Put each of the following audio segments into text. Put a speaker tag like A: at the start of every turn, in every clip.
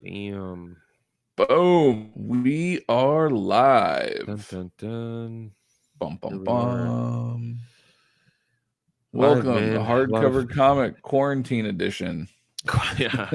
A: Damn.
B: Boom. We are live.
A: Dun dun dun.
B: Bum,
A: Here
B: bum,
A: we are.
B: bum.
A: Live,
B: Welcome to
A: man. Live.
B: Hardcover Comic Quarantine Edition.
A: Yeah.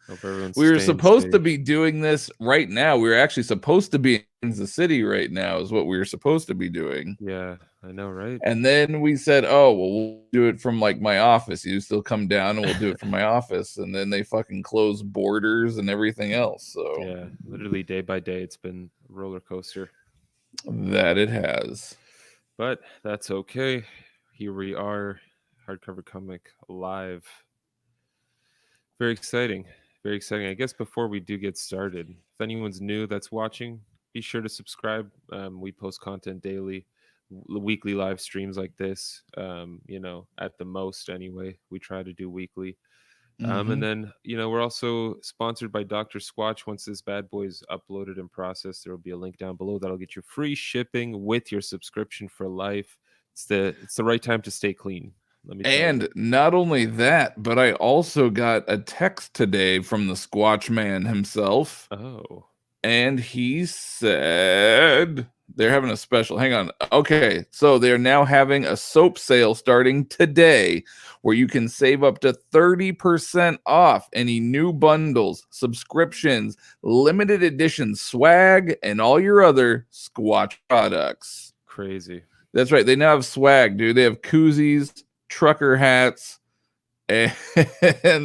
A: Hope everyone's
B: We were
A: staying
B: supposed to
A: safe.
B: be doing this right now. We were actually supposed to be in Kansas City right now, is what we were supposed to be doing.
A: Yeah, I know, right?
B: And then we said, oh, well, we'll do it from like my office. You still come down and we'll do it from my office. And then they fucking close borders and everything else. So
A: Yeah, literally day by day, it's been a roller coaster.
B: that it has.
A: But that's okay. Here we are, Hardcover Comic live. Very exciting. Very exciting. I guess before we do get started, if anyone's new that's watching, be sure to subscribe. We post content daily, weekly live streams like this. At the most anyway, we try to do weekly. And then, we're also sponsored by Dr. Squatch. Once this bad boy is uploaded and processed, there will be a link down below that'll get you free shipping with your subscription for life. It's the right time to stay clean. Let me tell you.
B: And not only that, but I also got a text today from the Squatch man himself.
A: Oh,
B: And he said they're having a special. Hang on. Okay. So they're now having a soap sale starting today where you can save up to 30% off any new bundles, subscriptions, limited edition swag, and all your other Squatch products.
A: crazy.
B: That's right. They now have swag, dude. They have koozies, trucker hats, and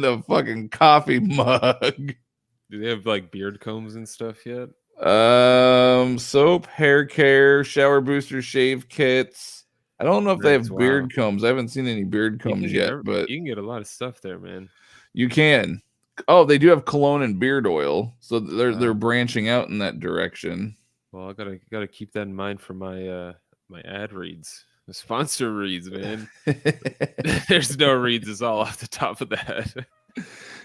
B: a fucking coffee mug.
A: Do they have like beard combs and stuff yet?
B: Soap, hair care, shower booster, shave kits. I don't know if they
A: Nice.
B: have
A: Wow.
B: beard combs. I haven't seen any beard combs yet, but
A: You can get a lot of stuff there, man.
B: you can. Oh, they do have cologne and beard oil, so they're
A: Wow.
B: branching out in that direction.
A: Well, I gotta keep that in mind for my ad reads, the sponsor reads, man. There's no reads. It's all off the top of the head.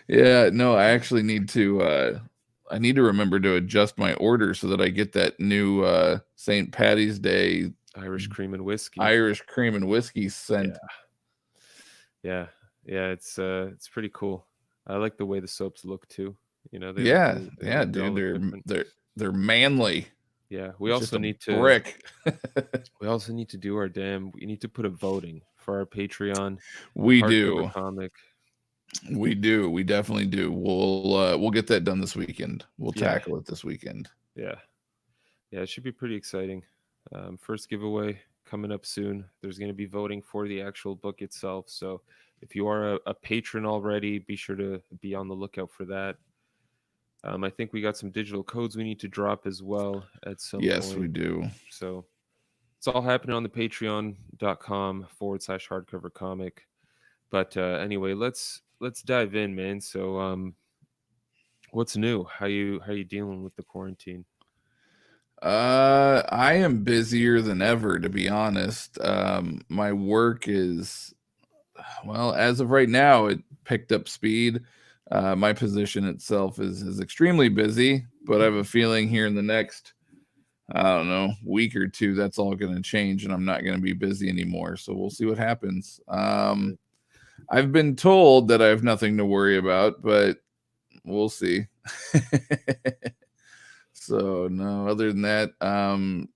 B: Yeah, no, I actually need to remember to adjust my order so that I get that new St. Patty's Day
A: Irish cream and whiskey.
B: Irish cream and whiskey scent.
A: Yeah. It's pretty cool. I like the way the soaps look too. They
B: Yeah,
A: they all
B: dude,
A: look different.
B: they're manly.
A: Yeah,
B: It's just a brick.
A: We also need to do our we need to put a voting for our Patreon.
B: We
A: Hardcover
B: do.
A: comic.
B: We do. We definitely do. We'll get that done this weekend. We'll tackle it this weekend.
A: Yeah. Yeah, it should be pretty exciting. First giveaway coming up soon. There's going to be voting for the actual book itself. So if you are a patron already, be sure to be on the lookout for that. I think we got some digital codes we need to drop as well at some point.
B: Yes, we do.
A: So it's all happening on the patreon.com/hardcover comic. But anyway, let's dive in, man. So what's new? How you dealing with the quarantine?
B: I am busier than ever, to be honest. My work is, well, as of right now, it picked up speed. My position itself is extremely busy, but I have a feeling here in the next, I don't know, week or two, that's all going to change and I'm not going to be busy anymore. So we'll see what happens. I've been told that I have nothing to worry about, but we'll see. So no, other than that,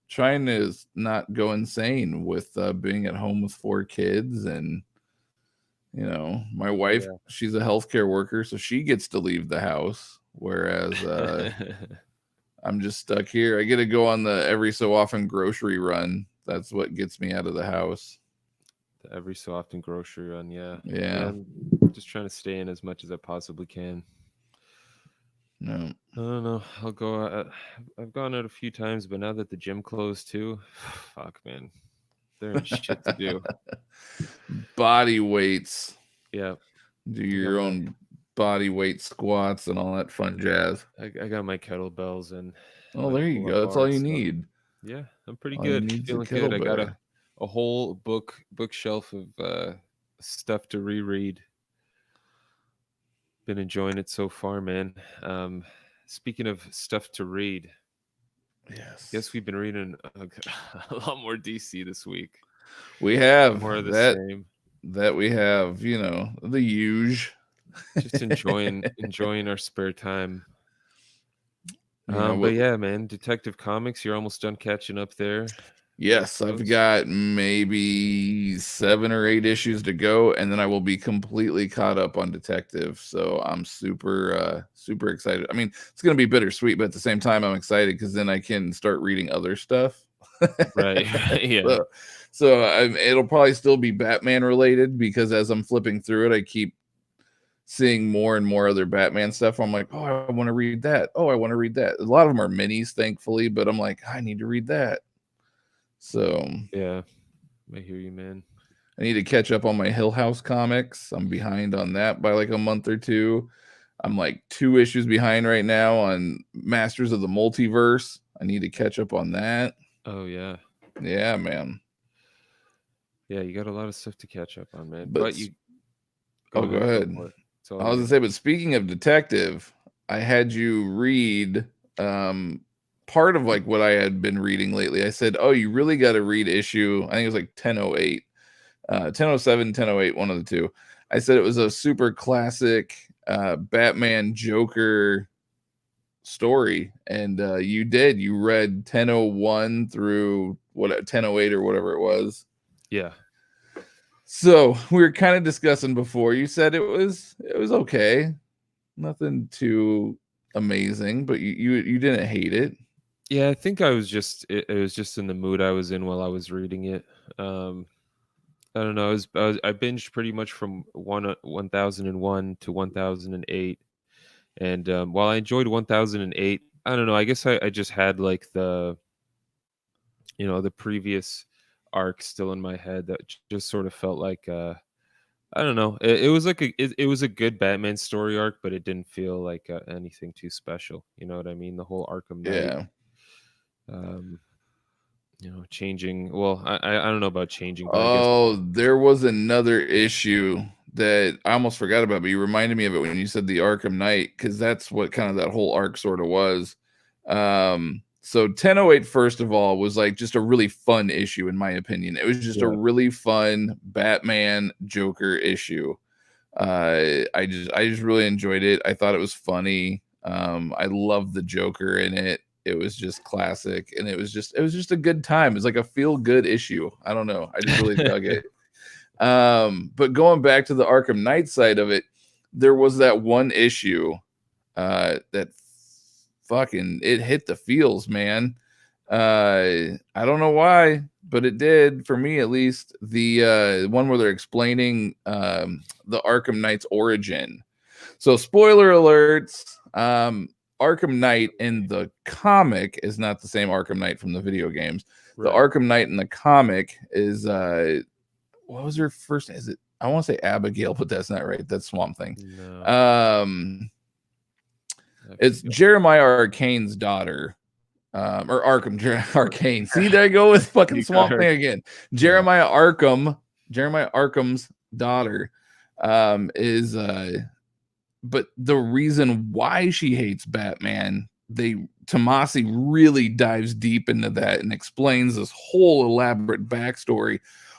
B: trying to not go insane with being at home with 4 kids. And my wife, she's a healthcare worker, so she gets to leave the house, whereas I'm just stuck here. I get to go on the every so often grocery run. That's what gets me out of the house.
A: The every so often grocery run. Yeah.
B: I'm
A: just trying to stay in as much as I possibly can.
B: No,
A: I don't know. I'll go. I've gone out a few times, but now that the gym closed too, fuck, man, there ain't shit to do.
B: Body weights.
A: Yeah.
B: Do your own body weight squats and all that fun jazz.
A: I got my kettlebells and.
B: Oh, there you go. That's all you need.
A: Yeah, I'm pretty good. Feeling good. I got a whole bookshelf of stuff to reread. Been enjoying it so far, man. Speaking of stuff to read,
B: yes,
A: guess we've been reading a lot more DC this week.
B: We have
A: more of the same.
B: That we have, the huge.
A: Just enjoying our spare time.
B: Yeah,
A: But yeah, man, Detective Comics, you're almost done catching up there.
B: yes, I've got maybe 7 or 8 issues to go, and then I will be completely caught up on Detective. So I'm super excited. I mean, it's gonna be bittersweet, but at the same time, I'm excited because then I can start reading other stuff.
A: Right. Yeah.
B: So it'll probably still be Batman related because as I'm flipping through it, I keep seeing more and more other Batman stuff. I'm like, oh, I want to read that. Oh, I want to read that. A lot of them are minis, thankfully, but I'm like, I need to read that. So
A: Yeah. I hear you, man.
B: I need to catch up on my Hill House comics. I'm behind on that by like a month or two. I'm like 2 issues behind right now on Masters of the Multiverse. I need to catch up on that.
A: Oh yeah.
B: Yeah, man.
A: Yeah, you got a lot of stuff to catch up on, man.
B: But
A: But you go
B: oh, go
A: ahead, go
B: ahead.
A: for it. It's all
B: I was
A: you.
B: gonna say, but speaking of Detective, I had you read part of like what I had been reading lately. I said, oh, you really got to read issue. I think it was like 1008, 1007, 1008, one of the two. I said it was a super classic Batman Joker story, and you did. You read 1001 through what 1008 or whatever it was.
A: Yeah.
B: So we were kind of discussing before. You said it was okay, nothing too amazing, but you didn't hate it.
A: Yeah, I think I was just it was just in the mood I was in while I was reading it. Um I don't know. I binged pretty much from 1001 to 1008, and while I enjoyed 1008, I don't know. I guess I just had like the previous arc still in my head that just sort of felt like I don't know. It was like it was a good Batman story arc, but it didn't feel like anything too special. You know what I mean? The whole Arkham Knight,
B: Yeah.
A: um, changing. Well, I don't know about changing, but I guess
B: Oh, there was another issue that I almost forgot about, but you reminded me of it when you said the Arkham Knight, because that's what kind of that whole arc sort of was. So 1008, first of all, was like just a really fun issue, in my opinion. It was just a
A: yeah,
B: really fun Batman Joker issue. I just really enjoyed it. I thought it was funny. I loved the Joker in it. It was just classic, and it was just a good time. It was like a feel good issue. I don't know. I just really dug it. But going back to the Arkham Knight side of it, there was that one issue that fucking it hit the feels, man. I don't know why, but it did for me at least. The one where they're explaining the Arkham Knight's origin. So spoiler alerts, Arkham Knight in the comic is not the same Arkham Knight from the video games. The
A: right.
B: Arkham Knight in the comic is what was her first? Is it? I want to say Abigail, but that's not right. That's Swamp Thing.
A: No,
B: It's Jeremiah Arcane's daughter, or Arkham Arcane. See, there I go with fucking
A: you got
B: Swamp
A: her.
B: Thing again.
A: Yeah,
B: Jeremiah Arkham's daughter, is but the reason why she hates Batman, Tomasi really dives deep into that and explains this whole elaborate backstory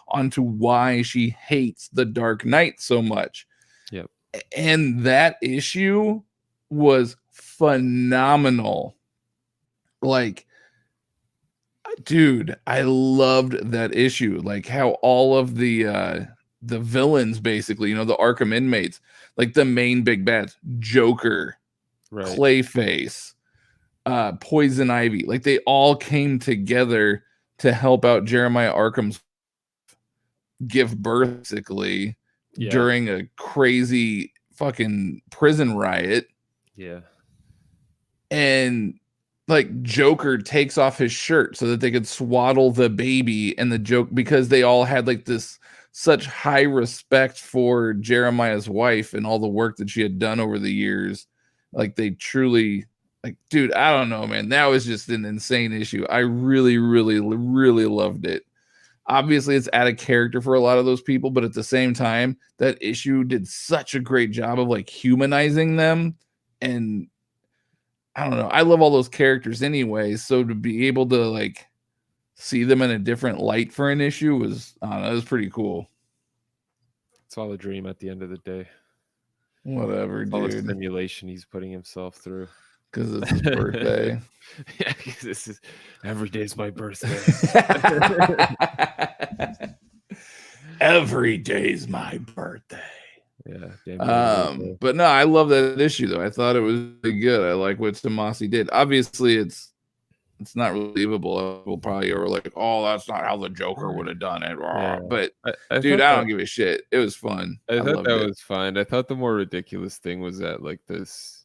B: onto why she hates the Dark Knight so much.
A: yep.
B: And that issue was phenomenal. Like, dude, I loved that issue. Like how all of the villains, basically, the Arkham inmates, like the main big bats, Joker,
A: Right.
B: Clayface, Poison Ivy, like they all came together to help out Jeremiah Arkham's give birth, basically,
A: Yeah.
B: during a crazy fucking prison riot.
A: Yeah.
B: And like Joker takes off his shirt so that they could swaddle the baby, and the joke, because they all had like this such high respect for Jeremiah's wife and all the work that she had done over the years. Like they truly, like, dude, I don't know, man. That was just an insane issue. I really, really, really loved it. Obviously, it's out of character for a lot of those people, but at the same time, that issue did such a great job of like humanizing them. And I don't know. I love all those characters anyway. So to be able to like see them in a different light for an issue was, I don't know, it was pretty cool.
A: It's all a dream at the end of the day.
B: Whatever,
A: It's all a
B: dude.
A: simulation he's putting himself through.
B: Because it's his birthday.
A: Yeah, 'cause this is every day's my birthday.
B: Every day's my birthday.
A: Yeah, damn it.
B: But no, I love that issue though. I thought it was really good. I like what Tomasi did. Obviously, it's not believable. People probably are like, "Oh, that's not how the Joker would have done it."
A: Yeah.
B: But
A: I
B: dude,
A: thought
B: I
A: that
B: don't give a shit. It was fun.
A: I
B: I
A: thought
B: loved
A: that
B: it.
A: was fine. I thought the more ridiculous thing was that like this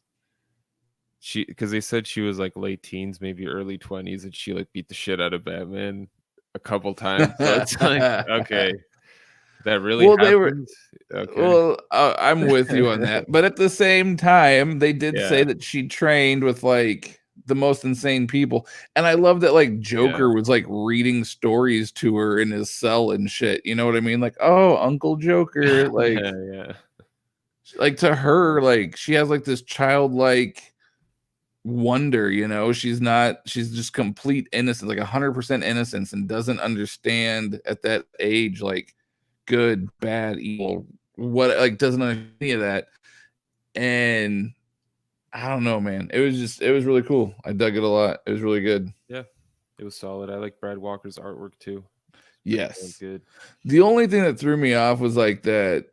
A: because they said she was like late teens, maybe early 20s, and she like beat the shit out of Batman a couple times. So it's like, okay, that really
B: Well, they were.
A: happened. Okay.
B: Well, I'm with you on that. But at the same time, they did say
A: Yeah,
B: that she trained with like the most insane people. And I love that like Joker
A: yeah,
B: was like reading stories to her in his cell and shit. You know what I mean? Like, oh, Uncle Joker,
A: yeah.
B: like to her, like she has like this childlike wonder, you know. She's just complete innocence, like 100% innocence, and doesn't understand at that age like good, bad, evil, what, like doesn't understand any of that. And I don't know, man. It was really cool. I dug it a lot. It was really good.
A: Yeah, it was solid. I like Brad Walker's artwork too. Pretty damn
B: Yes.
A: good.
B: The only thing that threw me off was like that.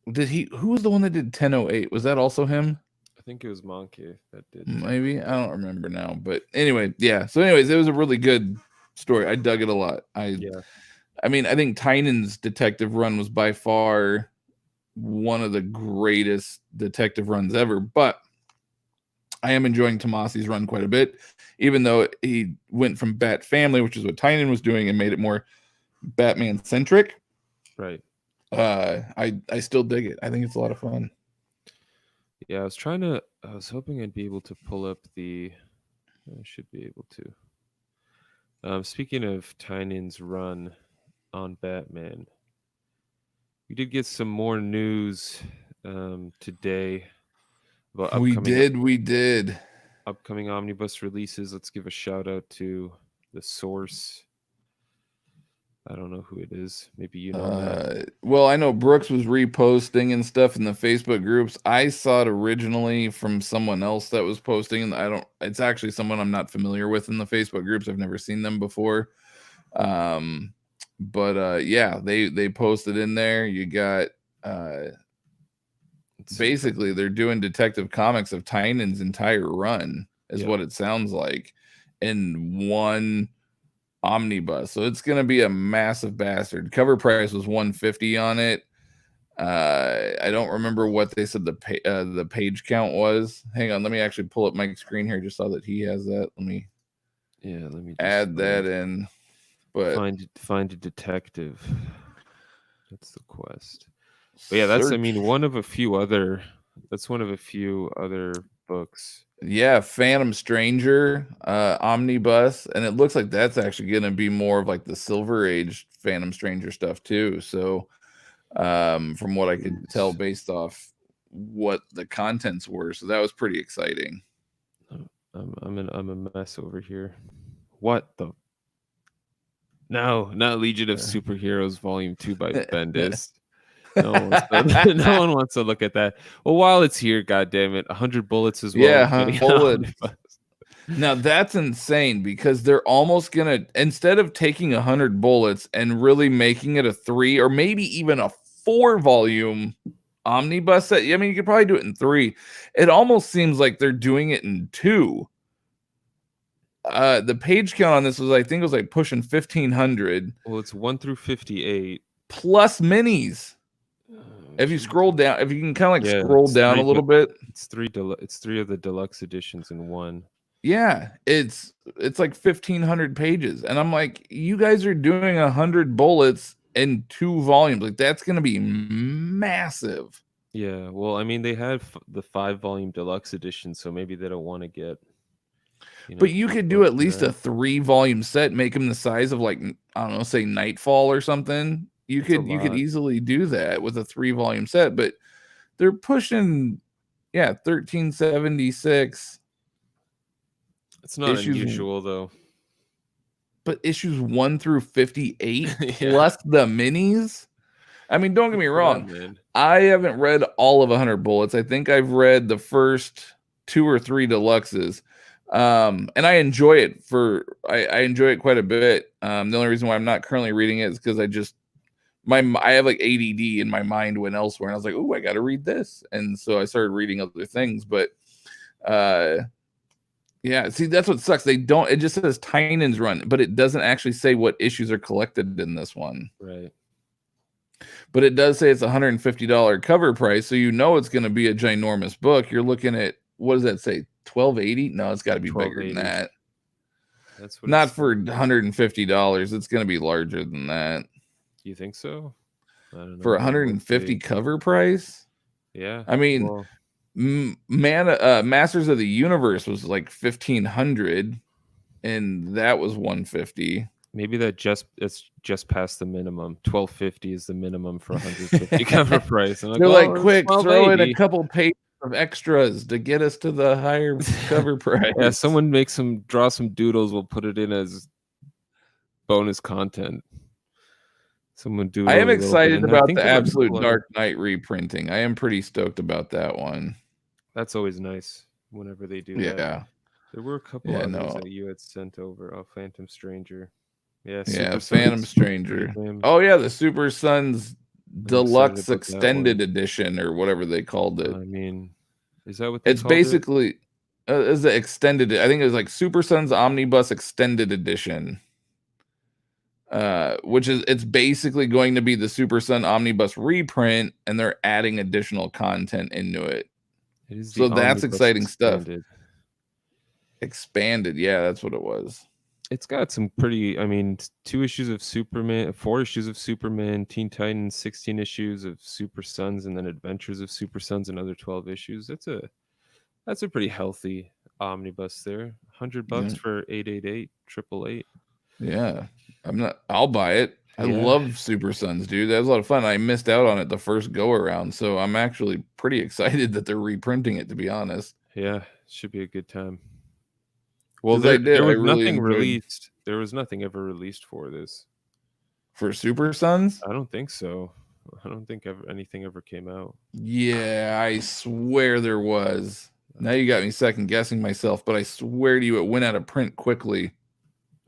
B: Who was the one that did 1008? Was that also him?
A: I think it was Monkey that did.
B: Maybe. I don't remember now. But anyway, yeah. So, anyways, it was a really good story. I dug it a lot. I mean, I think Tynan's detective run was by far one of the greatest detective runs ever, but I am enjoying Tomasi's run quite a bit, even though he went from Bat Family, which is what Tynan was doing, and made it more Batman centric.
A: Right.
B: I still dig it. I think it's a lot of fun.
A: Yeah, I was hoping I'd be able to pull up I should be able to. Speaking of Tynan's run on Batman, we did get some more news today about
B: We did.
A: upcoming omnibus releases. Let's give a shout out to the source. I don't know who it is. Maybe you know that.
B: Well, I know Brooks was reposting and stuff in the Facebook groups. I saw it originally from someone else that was posting, and it's actually someone I'm not familiar with in the Facebook groups. I've never seen them before. But yeah, they posted in there. You got basically they're doing Detective Comics of Tynan's entire run, is what it sounds like, in one omnibus. So it's gonna be a massive bastard. Cover price was $150 on it. I don't remember what they said the page count was. Hang on, let me actually pull up my screen here. Just saw that he has that. Let me
A: just
B: add that in. But
A: find a detective. That's the quest. But yeah, that's one of a few other books.
B: Yeah, Phantom Stranger, Omnibus, and it looks like that's actually going to be more of like the Silver Age Phantom Stranger stuff too. So, from what I could tell based off what the contents were, so that was pretty exciting.
A: I'm a mess over here. What the? No, not Legion of Superheroes Volume 2 by Bendis. No one wants to look at that. Well, while it's here, God damn it, 100 bullets as well.
B: Yeah, bullets. Now that's insane because they're almost gonna, instead of taking 100 bullets and really making it a 3 or maybe even a 4 volume omnibus set. I mean, you could probably do it in 3. It almost seems like they're doing it in 2. The page count on this was, I think it was like pushing 1,500.
A: Well, it's 1 through 58
B: plus minis. If you scroll down, if you can kind of like scroll down a little bit,
A: it's 3 of the deluxe editions in one.
B: Yeah, it's like 1,500 pages, and I'm like, you guys are doing 100 bullets in 2 volumes. Like that's gonna be massive.
A: Yeah, well, I mean, they had the 5-volume deluxe edition, so maybe they don't want to get.
B: But you could do at least a 3-volume set, make them the size of like, I don't know, say Nightfall or something. You could easily do that with a 3-volume set, but they're pushing 1376.
A: It's not unusual though.
B: But issues 1 through 58 plus the minis. I mean, don't get me wrong. I haven't read all of 100 Bullets. I think I've read the first 2 or 3 deluxes. And I enjoy it I enjoy it quite a bit. The only reason why I'm not currently reading it is because I have like ADD and my mind went elsewhere, and I was like, "Oh, I got to read this," and so I started reading other things. But yeah, see, that's what sucks. They don't. It just says Tynan's Run, but it doesn't actually say what issues are collected in this one.
A: Right.
B: But it does say it's $150 cover price, so you know it's going to be a ginormous book. You're looking at, what does that say? 1280? No, it's got to be bigger than
A: 1280.
B: that.
A: That's what
B: Not
A: it's
B: for $150. It's going to be larger than that.
A: You think so? I don't know.
B: For
A: We'll
B: 150
A: see.
B: cover price?
A: Yeah.
B: I mean,
A: Well,
B: Masters of the Universe was like 1500, and that was 150.
A: maybe it's just past the minimum. 1250 is the minimum for 150 cover price. I'm like,
B: They're
A: well,
B: like,
A: it's
B: quick, throw in a
A: 1280.
B: couple pages of extras to get us to the higher cover price.
A: Yeah, someone draw some doodles. We'll put it in as bonus content. Someone doodle
B: I am
A: a little bit,
B: excited
A: and I
B: about
A: think
B: the
A: there were a
B: Absolute
A: couple
B: Dark
A: other.
B: Knight reprinting. I am pretty stoked about that one.
A: That's always nice whenever they do that.
B: Yeah.
A: There were a couple
B: Yeah,
A: others
B: no.
A: that you had sent over. Oh, Phantom Stranger. Yeah,
B: Yeah,
A: Super
B: Phantom
A: Sons. Pretty
B: Stranger.
A: damn.
B: Oh yeah, the Super Sons
A: I'm excited
B: Deluxe
A: about that
B: Extended
A: one.
B: Edition or whatever they called it.
A: I mean, is that what they
B: It's
A: called it?
B: basically is the extended. I think it was like Super Sons Omnibus Extended Edition. Which is, it's basically going to be the Super Sun Omnibus reprint, and they're adding additional content into it.
A: It is
B: So
A: the
B: that's
A: Omnibus
B: exciting stuff.
A: Expanded.
B: Expanded, yeah, that's what it was.
A: It's got some pretty. I mean, 2 issues of Superman, 4 issues of Superman, Teen Titans, 16 issues of Super Sons, and then Adventures of Super Sons, another 12 issues. That's a pretty healthy omnibus there. $100
B: Yeah.
A: for 888 888.
B: Yeah, I'll buy it. I
A: Yeah.
B: love Super Sons, dude. That was a lot of fun. I missed out on it the first go around, so I'm actually pretty excited that they're reprinting it, to be honest.
A: Yeah, should be a good time. Well,
B: 'Cause I
A: there was
B: really
A: nothing
B: enjoyed
A: released. There was nothing ever released for this.
B: for Super Sons.
A: I don't think so. I don't think anything ever came out.
B: Yeah, I swear there was. Now you got me second guessing myself, but I swear to you, it went out of print quickly.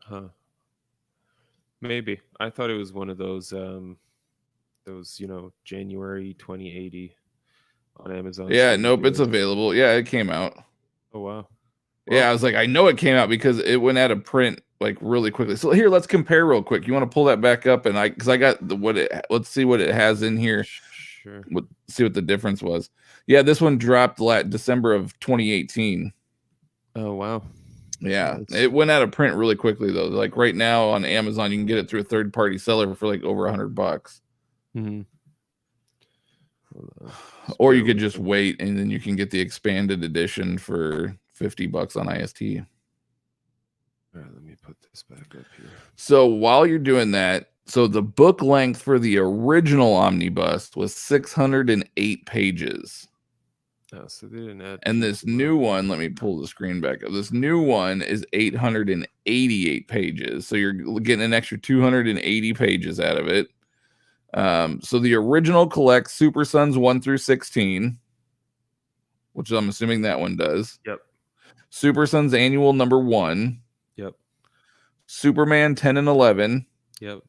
A: Huh. Maybe. I thought it was one of those January 2080 on Amazon.
B: Yeah, nope, it's available. Yeah, it came out.
A: Oh wow.
B: Yeah,
A: Well,
B: I was like, I know it came out because it went out of print like really quickly. So here, let's compare real quick. You want to pull that back up, and because I got let's see what it has in here.
A: sure.
B: See what the difference was. Yeah, this one dropped December of 2018.
A: Oh wow.
B: Yeah,
A: Nice.
B: it went out of print really quickly though. Like right now on Amazon, you can get it through a third-party seller for like over $100.
A: Mm-hmm.
B: Or you could just wait, and then you can get the expanded edition for $50 on IST.
A: All right, let me put this back up here.
B: So while you're doing that, so the book length for the original omnibus was 608 pages.
A: Oh, so they didn't add.
B: And this new one, let me pull the screen back up. This new one is 888 pages. So you're getting an extra 280 pages out of it. So the original collects Super Sons 1 through 16, which I'm assuming that one does.
A: Yep.
B: Super Sons Annual number 1.
A: Yep.
B: Superman 10 and 11.
A: Yep.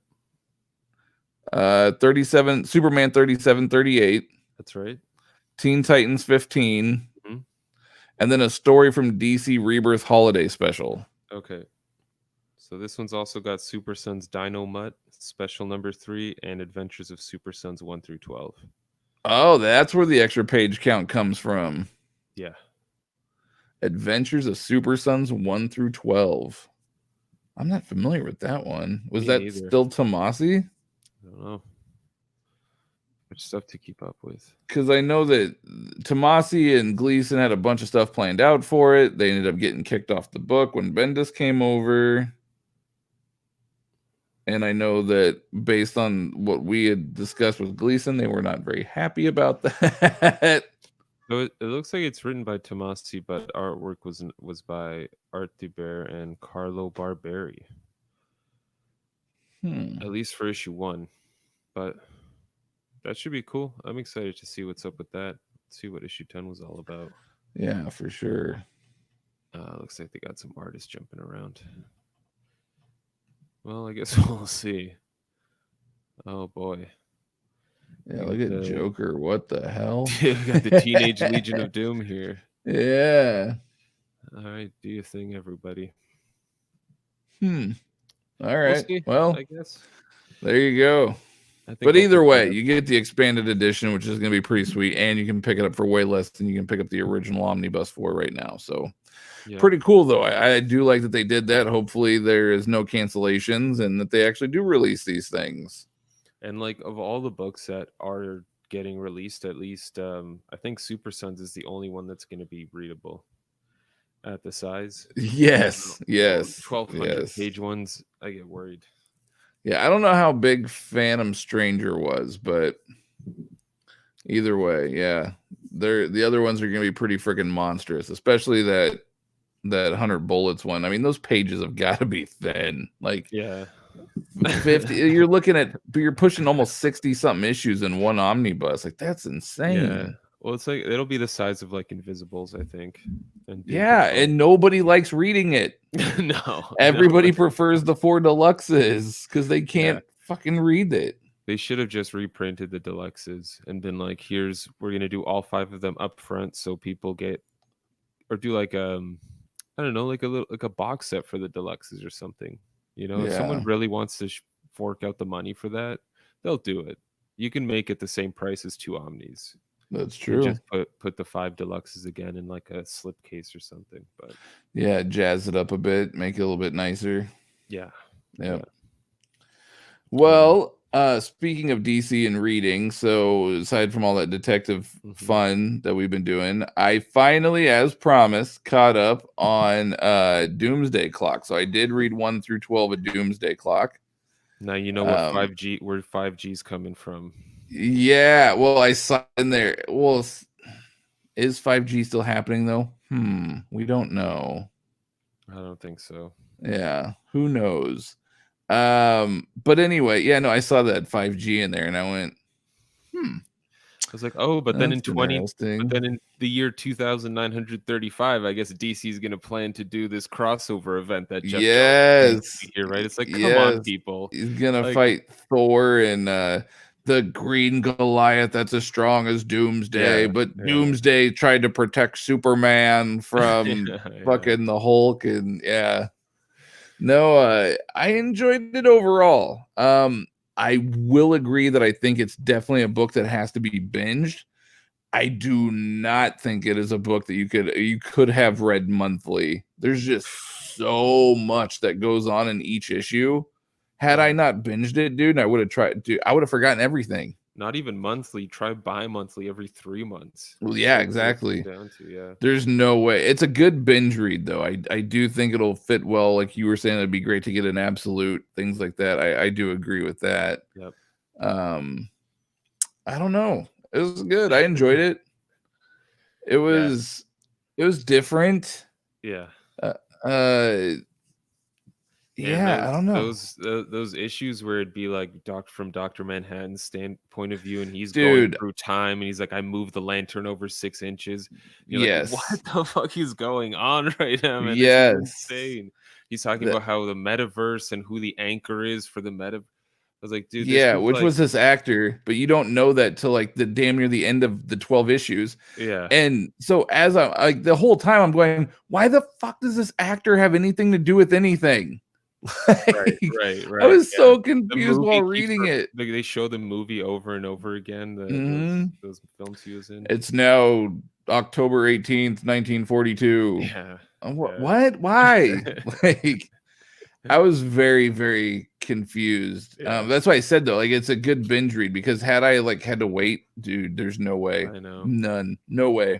B: 37 Superman 37 38.
A: That's right.
B: Teen Titans 15.
A: Mm-hmm.
B: And then a story from DC Rebirth Holiday Special.
A: Okay. So this one's also got Super Sons Dino Mutt Special number 3 and Adventures of Super Sons 1 through 12.
B: Oh, that's where the extra page count comes from.
A: Yeah.
B: Adventures of Super Sons 1 through 12. I'm not familiar with that one. Was
A: Me
B: that
A: neither.
B: still Tomasi?
A: I don't know. Much stuff to keep up with.
B: Because I know that Tomasi and Gleason had a bunch of stuff planned out for it. They ended up getting kicked off the book when Bendis came over. And I know that based on what we had discussed with Gleason, they were not very happy about that.
A: So it looks like it's written by Tomasi, but artwork was by Art Thibert and Carlo Barberi. At least for issue 1. But That should be cool. I'm excited to see what's up with that. See what issue 10 was all about.
B: Yeah, for sure.
A: Looks like they got some artists jumping around. Well, I guess we'll see. Oh boy.
B: Yeah,
A: We
B: look
A: got
B: at
A: the
B: Joker. What the hell?
A: we got the Teenage Legion of Doom here.
B: Yeah.
A: All right, do your thing, everybody.
B: All
A: We'll
B: right.
A: see,
B: Well,
A: I guess.
B: there you go.
A: I think
B: But
A: I'll
B: either
A: pick that
B: way,
A: up.
B: you get the expanded edition, which is going to be pretty sweet, and you can pick it up for way less than you can pick up the original Omnibus for right now. So
A: Yeah.
B: pretty cool, though. I do like that they did that. Hopefully, there is no cancellations and that they actually do release these things.
A: And like of all the books that are getting released, at least I think Super Sons is the only one that's going to be readable at the size.
B: Yes, yes,
A: 1200
B: yes.
A: page ones, I get worried.
B: Yeah, I don't know how big Phantom Stranger was, but either way, yeah, the other ones are going to be pretty freaking monstrous, especially that 100 Bullets one. I mean, those pages have got to be thin. Like,
A: Yeah.
B: 50, you're pushing almost 60 something issues in one omnibus. Like, that's insane.
A: Yeah. Well, it's like it'll be the size of like Invisibles, I think. And Doom
B: Yeah,
A: Patrol.
B: and nobody likes reading it.
A: No.
B: Everybody prefers the 4 deluxes because they can't
A: Yeah.
B: fucking read it.
A: They should have just reprinted the deluxes and been like, we're gonna do all 5 of them up front so people get, or do like I don't know, like a box set for the deluxes or something. You know, if someone
B: Yeah,
A: really wants to fork out the money for that, they'll do it. You can make it the same price as 2 Omnis
B: that's
A: and
B: true.
A: just put the 5 deluxes again in like a slipcase or something. But
B: Yeah, jazz it up a bit, make it a little bit nicer.
A: yeah,
B: Yeah.
A: yeah.
B: Well, speaking of DC and reading, so aside from all that detective
A: Mhm.
B: fun that we've been doing, I finally, as promised, caught up on Doomsday Clock. So I did read 1 through 12 of Doomsday Clock.
A: Now you know what 5G, where 5G's coming from.
B: Yeah, well, I saw in there. Well, is 5G still happening though? We don't know.
A: I don't think so.
B: Yeah, who knows? But anyway, yeah, no, I saw that 5G in there and I went,
A: I was like, oh, but then
B: that's interesting.
A: in the year 2935, I guess DC is gonna plan to do this crossover event that Jeff Jones is going to be here, right? It's like, come on, people.
B: He's gonna
A: Like,
B: fight Thor and the Green Goliath that's as strong as Doomsday,
A: yeah,
B: but
A: yeah.
B: Doomsday tried to protect Superman from
A: Yeah.
B: fucking the Hulk, and yeah. No, I enjoyed it overall. I will agree that I think it's definitely a book that has to be binged. I do not think it is a book that you could have read monthly. There's just so much that goes on in each issue. Had I not binged it, dude, I would have tried. Dude, I would have forgotten everything.
A: Not even monthly. Try bi-monthly every 3 months.
B: Well, yeah,
A: That's what it
B: exactly.
A: comes down to, yeah.
B: There's no way. It's a good binge read, though. I do think it'll fit well. Like you were saying, it'd be great to get an absolute, things like that. I do agree with that.
A: Yep.
B: I don't know. It was good. I enjoyed it. It was different.
A: Yeah.
B: Yeah, I don't know.
A: Those issues where it'd be like from Dr. Manhattan's point of view, and he's going
B: Dude,
A: through time, and he's like, I moved the lantern over 6 inches. You're like,
B: yes.
A: what the fuck is going on right now, man?
B: Yes.
A: This is insane. He's talking about how the metaverse and who the anchor is for the meta. I was like, dude, this
B: Yeah,
A: was
B: which
A: like,
B: was this actor, but you don't know that till like the damn near the end of the 12 issues.
A: yeah.
B: And so as I'm like the whole time I'm going, why the fuck does this actor have anything to do with anything?
A: Right.
B: I was so confused while reading it.
A: They show the movie over and over again. Those films he was in.
B: It's now October 18th, 1942.
A: Yeah.
B: What? Why? Like, I was very, very confused.
A: Yeah.
B: That's why I said though, like it's a good binge read because had I like had to wait, dude, there's no way.
A: I know.
B: None. No way.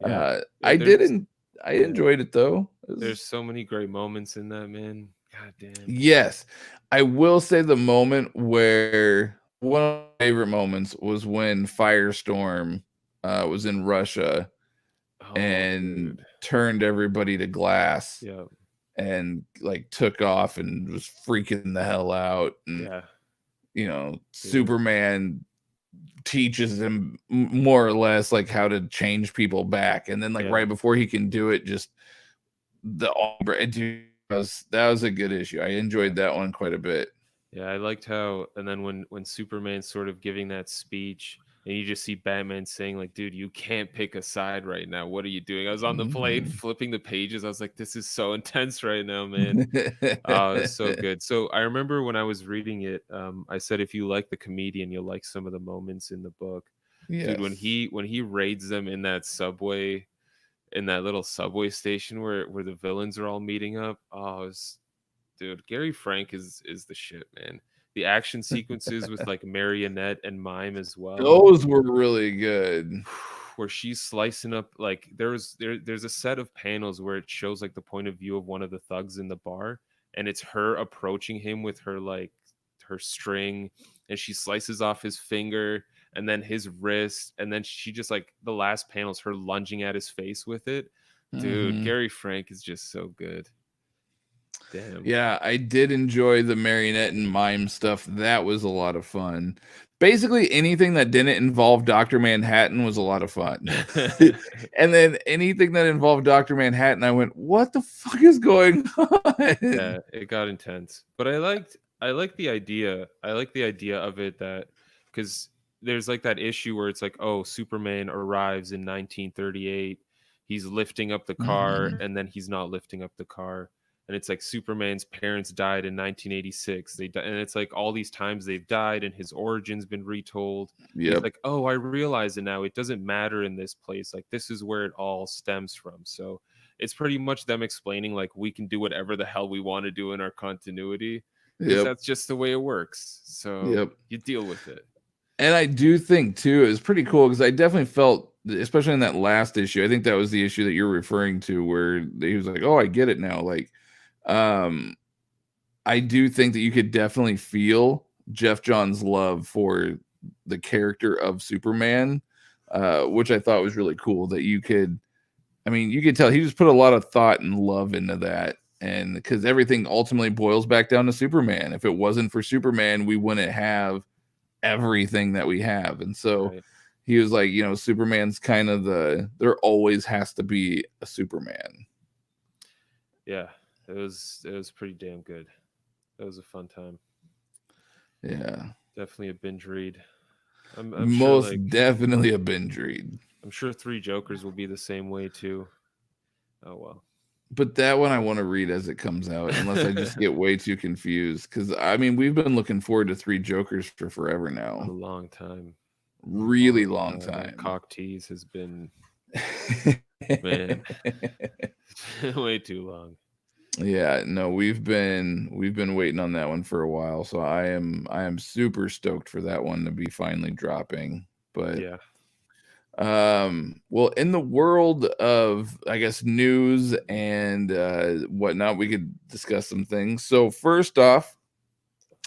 A: Yeah.
B: I enjoyed it though.
A: There's so many great moments in that, man. God damn.
B: Yes. I will say the moment where one of my favorite moments was when Firestorm was in Russia and turned everybody to glass.
A: Yeah.
B: And like took off and was freaking the hell out. And
A: yeah.
B: you know, Superman teaches him more or less like how to change people back, and then like right before he can do it, just the that was a good issue. I enjoyed that one quite a bit.
A: Yeah, I liked how, and then when Superman's sort of giving that speech, and you just see Batman saying like, "Dude, you can't pick a side right now. What are you doing?" I was on the plane flipping the pages. I was like, "This is so intense right now, man." Oh, it's so good. So I remember when I was reading it, I said if you like the comedian, you'll like some of the moments in the book. Dude, when
B: Yes.
A: he raids them in that subway, in that little subway station where the villains are all meeting up. Oh, it was, dude, Gary Frank is the shit, man. The action sequences with like Marionette and Mime as well,
B: Those were really good.
A: where she's slicing up like there's a set of panels where it shows like the point of view of one of the thugs in the bar, and it's her approaching him with her like her string, and she slices off his finger and then his wrist, and then she just like the last panel's her lunging at his face with it. Dude, Gary Frank is just so good. Damn.
B: Yeah, I did enjoy the Marionette and Mime stuff. That was a lot of fun. Basically, anything that didn't involve Dr. Manhattan was a lot of fun. And then anything that involved Dr. Manhattan, I went, what the fuck is going on?
A: Yeah, it got intense. But I like the idea. I like the idea of it, that because there's like that issue where it's like, oh, Superman arrives in 1938. He's lifting up the car and then he's not lifting up the car. And it's like Superman's parents died in 1986. And it's like all these times they've died and his origin's been retold. He's
B: Yep.
A: like, "Oh, I realize it now. It doesn't matter in this place. Like this is where it all stems from." So it's pretty much them explaining like we can do whatever the hell we want to do in our continuity, because
B: Yep.
A: that's just the way it works. So
B: Yep.
A: you deal with it.
B: And I do think too, it was pretty cool because I definitely felt, especially in that last issue, I think that was the issue that you're referring to, where he was like, "Oh, I get it now." Like, I do think that you could definitely feel Jeff John's love for the character of Superman, which I thought was really cool. That you could, I mean, you could tell he just put a lot of thought and love into that. And because everything ultimately boils back down to Superman. If it wasn't for Superman, we wouldn't have everything that we have. And so
A: Right.
B: he was like, Superman's kind of there always has to be a Superman.
A: Yeah. It was pretty damn good. That was a fun time.
B: Yeah.
A: Definitely a binge read. I'm sure
B: Most
A: like
B: definitely a binge read.
A: I'm sure Three Jokers will be the same way too. Oh well.
B: But that one I want to read as it comes out, unless I just get way too confused. Because I mean, we've been looking forward to Three Jokers for forever
A: A
B: now.
A: long time.
B: Really long time.
A: Cock tease has been man way too long.
B: Yeah, no, we've been waiting on that one for a while. So I am super stoked for that one to be finally dropping. But
A: Yeah.
B: well, in the world of, I guess, news and whatnot, we could discuss some things. So first off,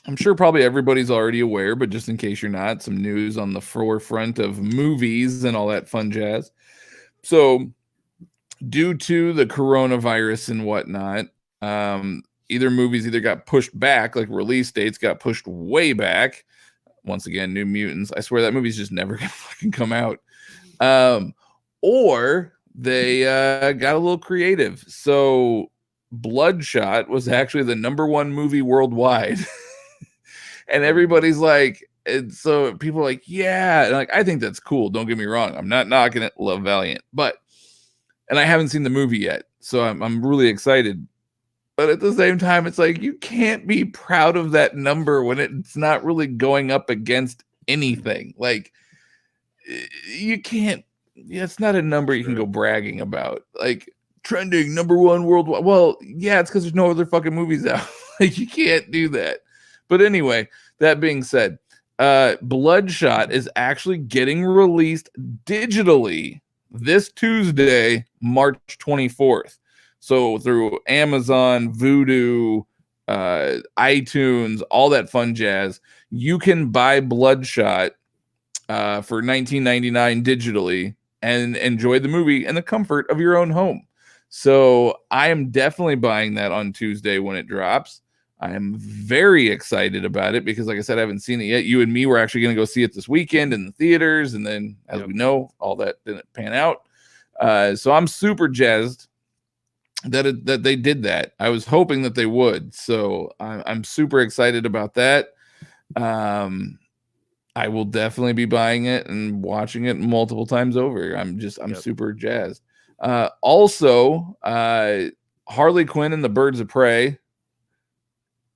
B: I'm sure probably everybody's already aware, but just in case you're not, some news on the forefront of movies and all that fun jazz. So due to the coronavirus and whatnot, either movies either got pushed back, like release dates got pushed way back. Once again, New Mutants. I swear that movie's just never gonna fucking come out. Or they got a little creative. So Bloodshot was actually the #1 movie worldwide. And everybody's like, and so people are like, yeah, and like, I think that's cool. Don't get me wrong. I'm not knocking it. Love Valiant, and I haven't seen the movie yet. So I'm really excited. But at the same time, it's like, you can't be proud of that number when it's not really going up against anything. Like, you can't, it's not a number you can go bragging about. Like, trending #1 worldwide. Well, yeah, it's because there's no other fucking movies out. Like, you can't do that. But anyway, that being said, Bloodshot is actually getting released digitally this Tuesday, March 24th. So through Amazon, Vudu, iTunes, all that fun jazz, you can buy Bloodshot for $19.99 digitally and enjoy the movie in the comfort of your own home. So I am definitely buying that on Tuesday when it drops. I am very excited about it because, like I said, I haven't seen it yet. You and me were actually going to go see it this weekend in the theaters, and then, as we know, all that didn't pan out. So I'm super jazzed that they did that. I was hoping that they would, so I'm super excited about that. I will definitely be buying it and watching it multiple times over. I'm super jazzed. Also, Harley Quinn and the Birds of Prey,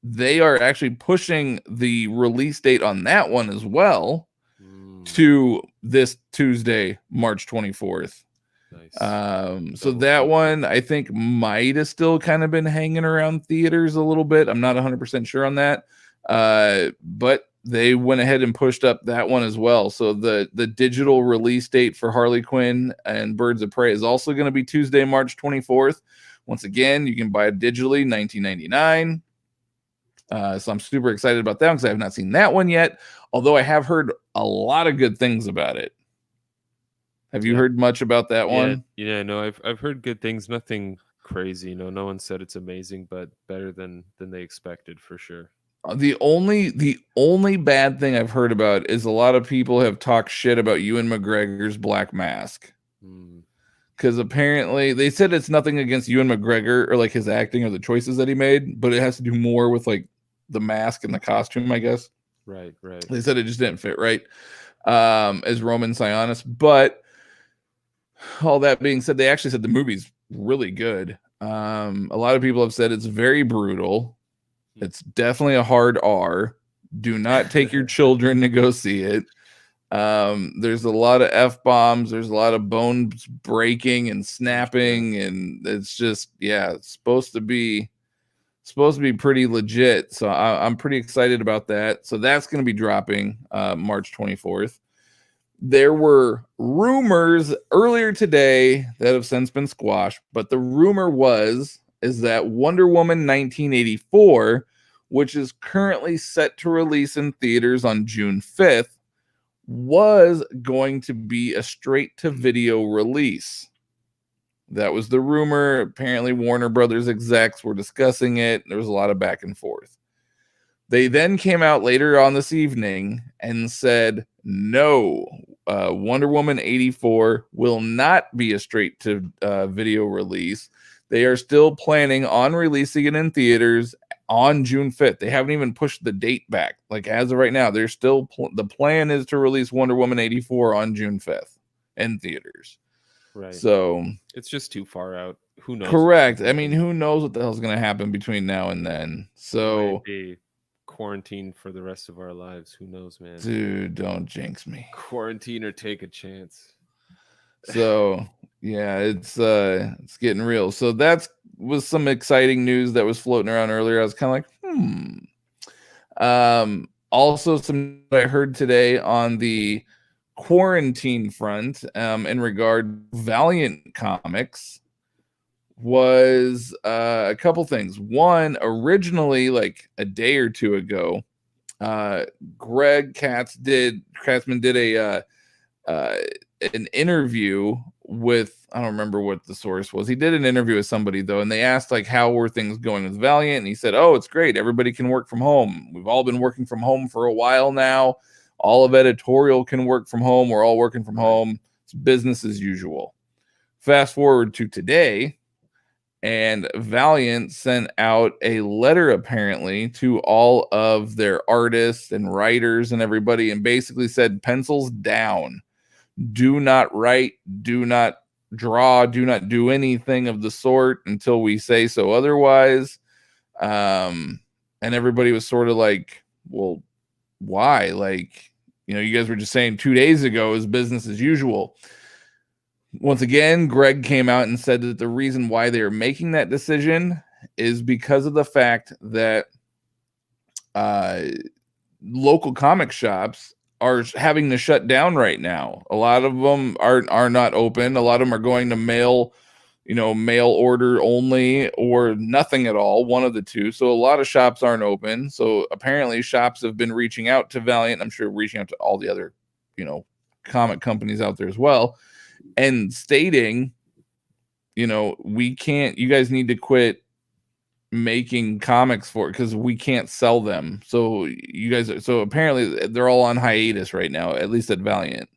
B: they are actually pushing the release date on that one as well to this Tuesday, March 24th. Nice. So that one I think might have still kind of been hanging around theaters a little bit. I'm not 100% sure on that. But they went ahead and pushed up that one as well. So the digital release date for Harley Quinn and Birds of Prey is also going to be Tuesday, March 24th. Once again, you can buy it digitally, $19.99. So I'm super excited about that because I have not seen that one yet, although I have heard a lot of good things about it. Have you heard much about that one?
A: Yeah, no, I've heard good things, nothing crazy. No one said it's amazing, but better than they expected for sure.
B: The only bad thing I've heard about is a lot of people have talked shit about Ewan McGregor's Black Mask. Because apparently they said it's nothing against Ewan McGregor or like his acting or the choices that he made, but it has to do more with like the mask and the costume, I guess.
A: Right.
B: They said it just didn't fit right as Roman Sionis. But all that being said, they actually said the movie's really good. A lot of people have said it's very brutal. It's definitely a hard R. Do not take your children to go see it. There's a lot of F-bombs. There's a lot of bones breaking and snapping, and it's just, it's supposed to be pretty legit. So I'm pretty excited about that. So that's going to be dropping March 24th. There were rumors earlier today that have since been squashed, but the rumor is that Wonder Woman 1984, which is currently set to release in theaters on June 5th, was going to be a straight-to-video release. That was the rumor. Apparently, Warner Brothers execs were discussing it. There was a lot of back and forth. They then came out later on this evening and said, no, Wonder Woman 84 will not be a straight-to-video release. They are still planning on releasing it in theaters on June 5th. They haven't even pushed the date back. Like, as of right now, they're still the plan is to release Wonder Woman 84 on June 5th in theaters.
A: Right.
B: So
A: it's just too far out. Who knows?
B: Correct. I mean, who knows what the hell's going to happen between now and then? So
A: be quarantined for the rest of our lives. Who knows, man?
B: Dude, don't jinx me.
A: Quarantine or take a chance.
B: So yeah, it's getting real. So that was some exciting news that was floating around earlier. I was kind of like, also some I heard today on the quarantine front, in regard Valiant Comics, was a couple things. One, originally, like a day or two ago, Greg Katzman did a an interview with, I don't remember what the source was. He did an interview with somebody though, and they asked like, how were things going with Valiant? And he said, oh, it's great. Everybody can work from home. We've all been working from home for a while now. All of editorial can work from home. We're all working from home. It's business as usual. Fast forward to today, and Valiant sent out a letter apparently to all of their artists and writers and everybody, and basically said, pencils down. Do not write, do not draw, do not do anything of the sort until we say so otherwise. And everybody was sort of like, well, why? Like, you know, you guys were just saying 2 days ago is business as usual. Once again, Greg came out and said that the reason why they are making that decision is because of the fact that local comic shops are having to shut down right now. A lot of them are not open. A lot of them are going to mail order only or nothing at all, one of the two. So a lot of shops aren't open. So apparently shops have been reaching out to Valiant. I'm sure reaching out to all the other, comic companies out there as well, and stating, you guys need to quit making comics for it because we can't sell them. So you guys, so apparently they're all on hiatus right now, at least at Valiant.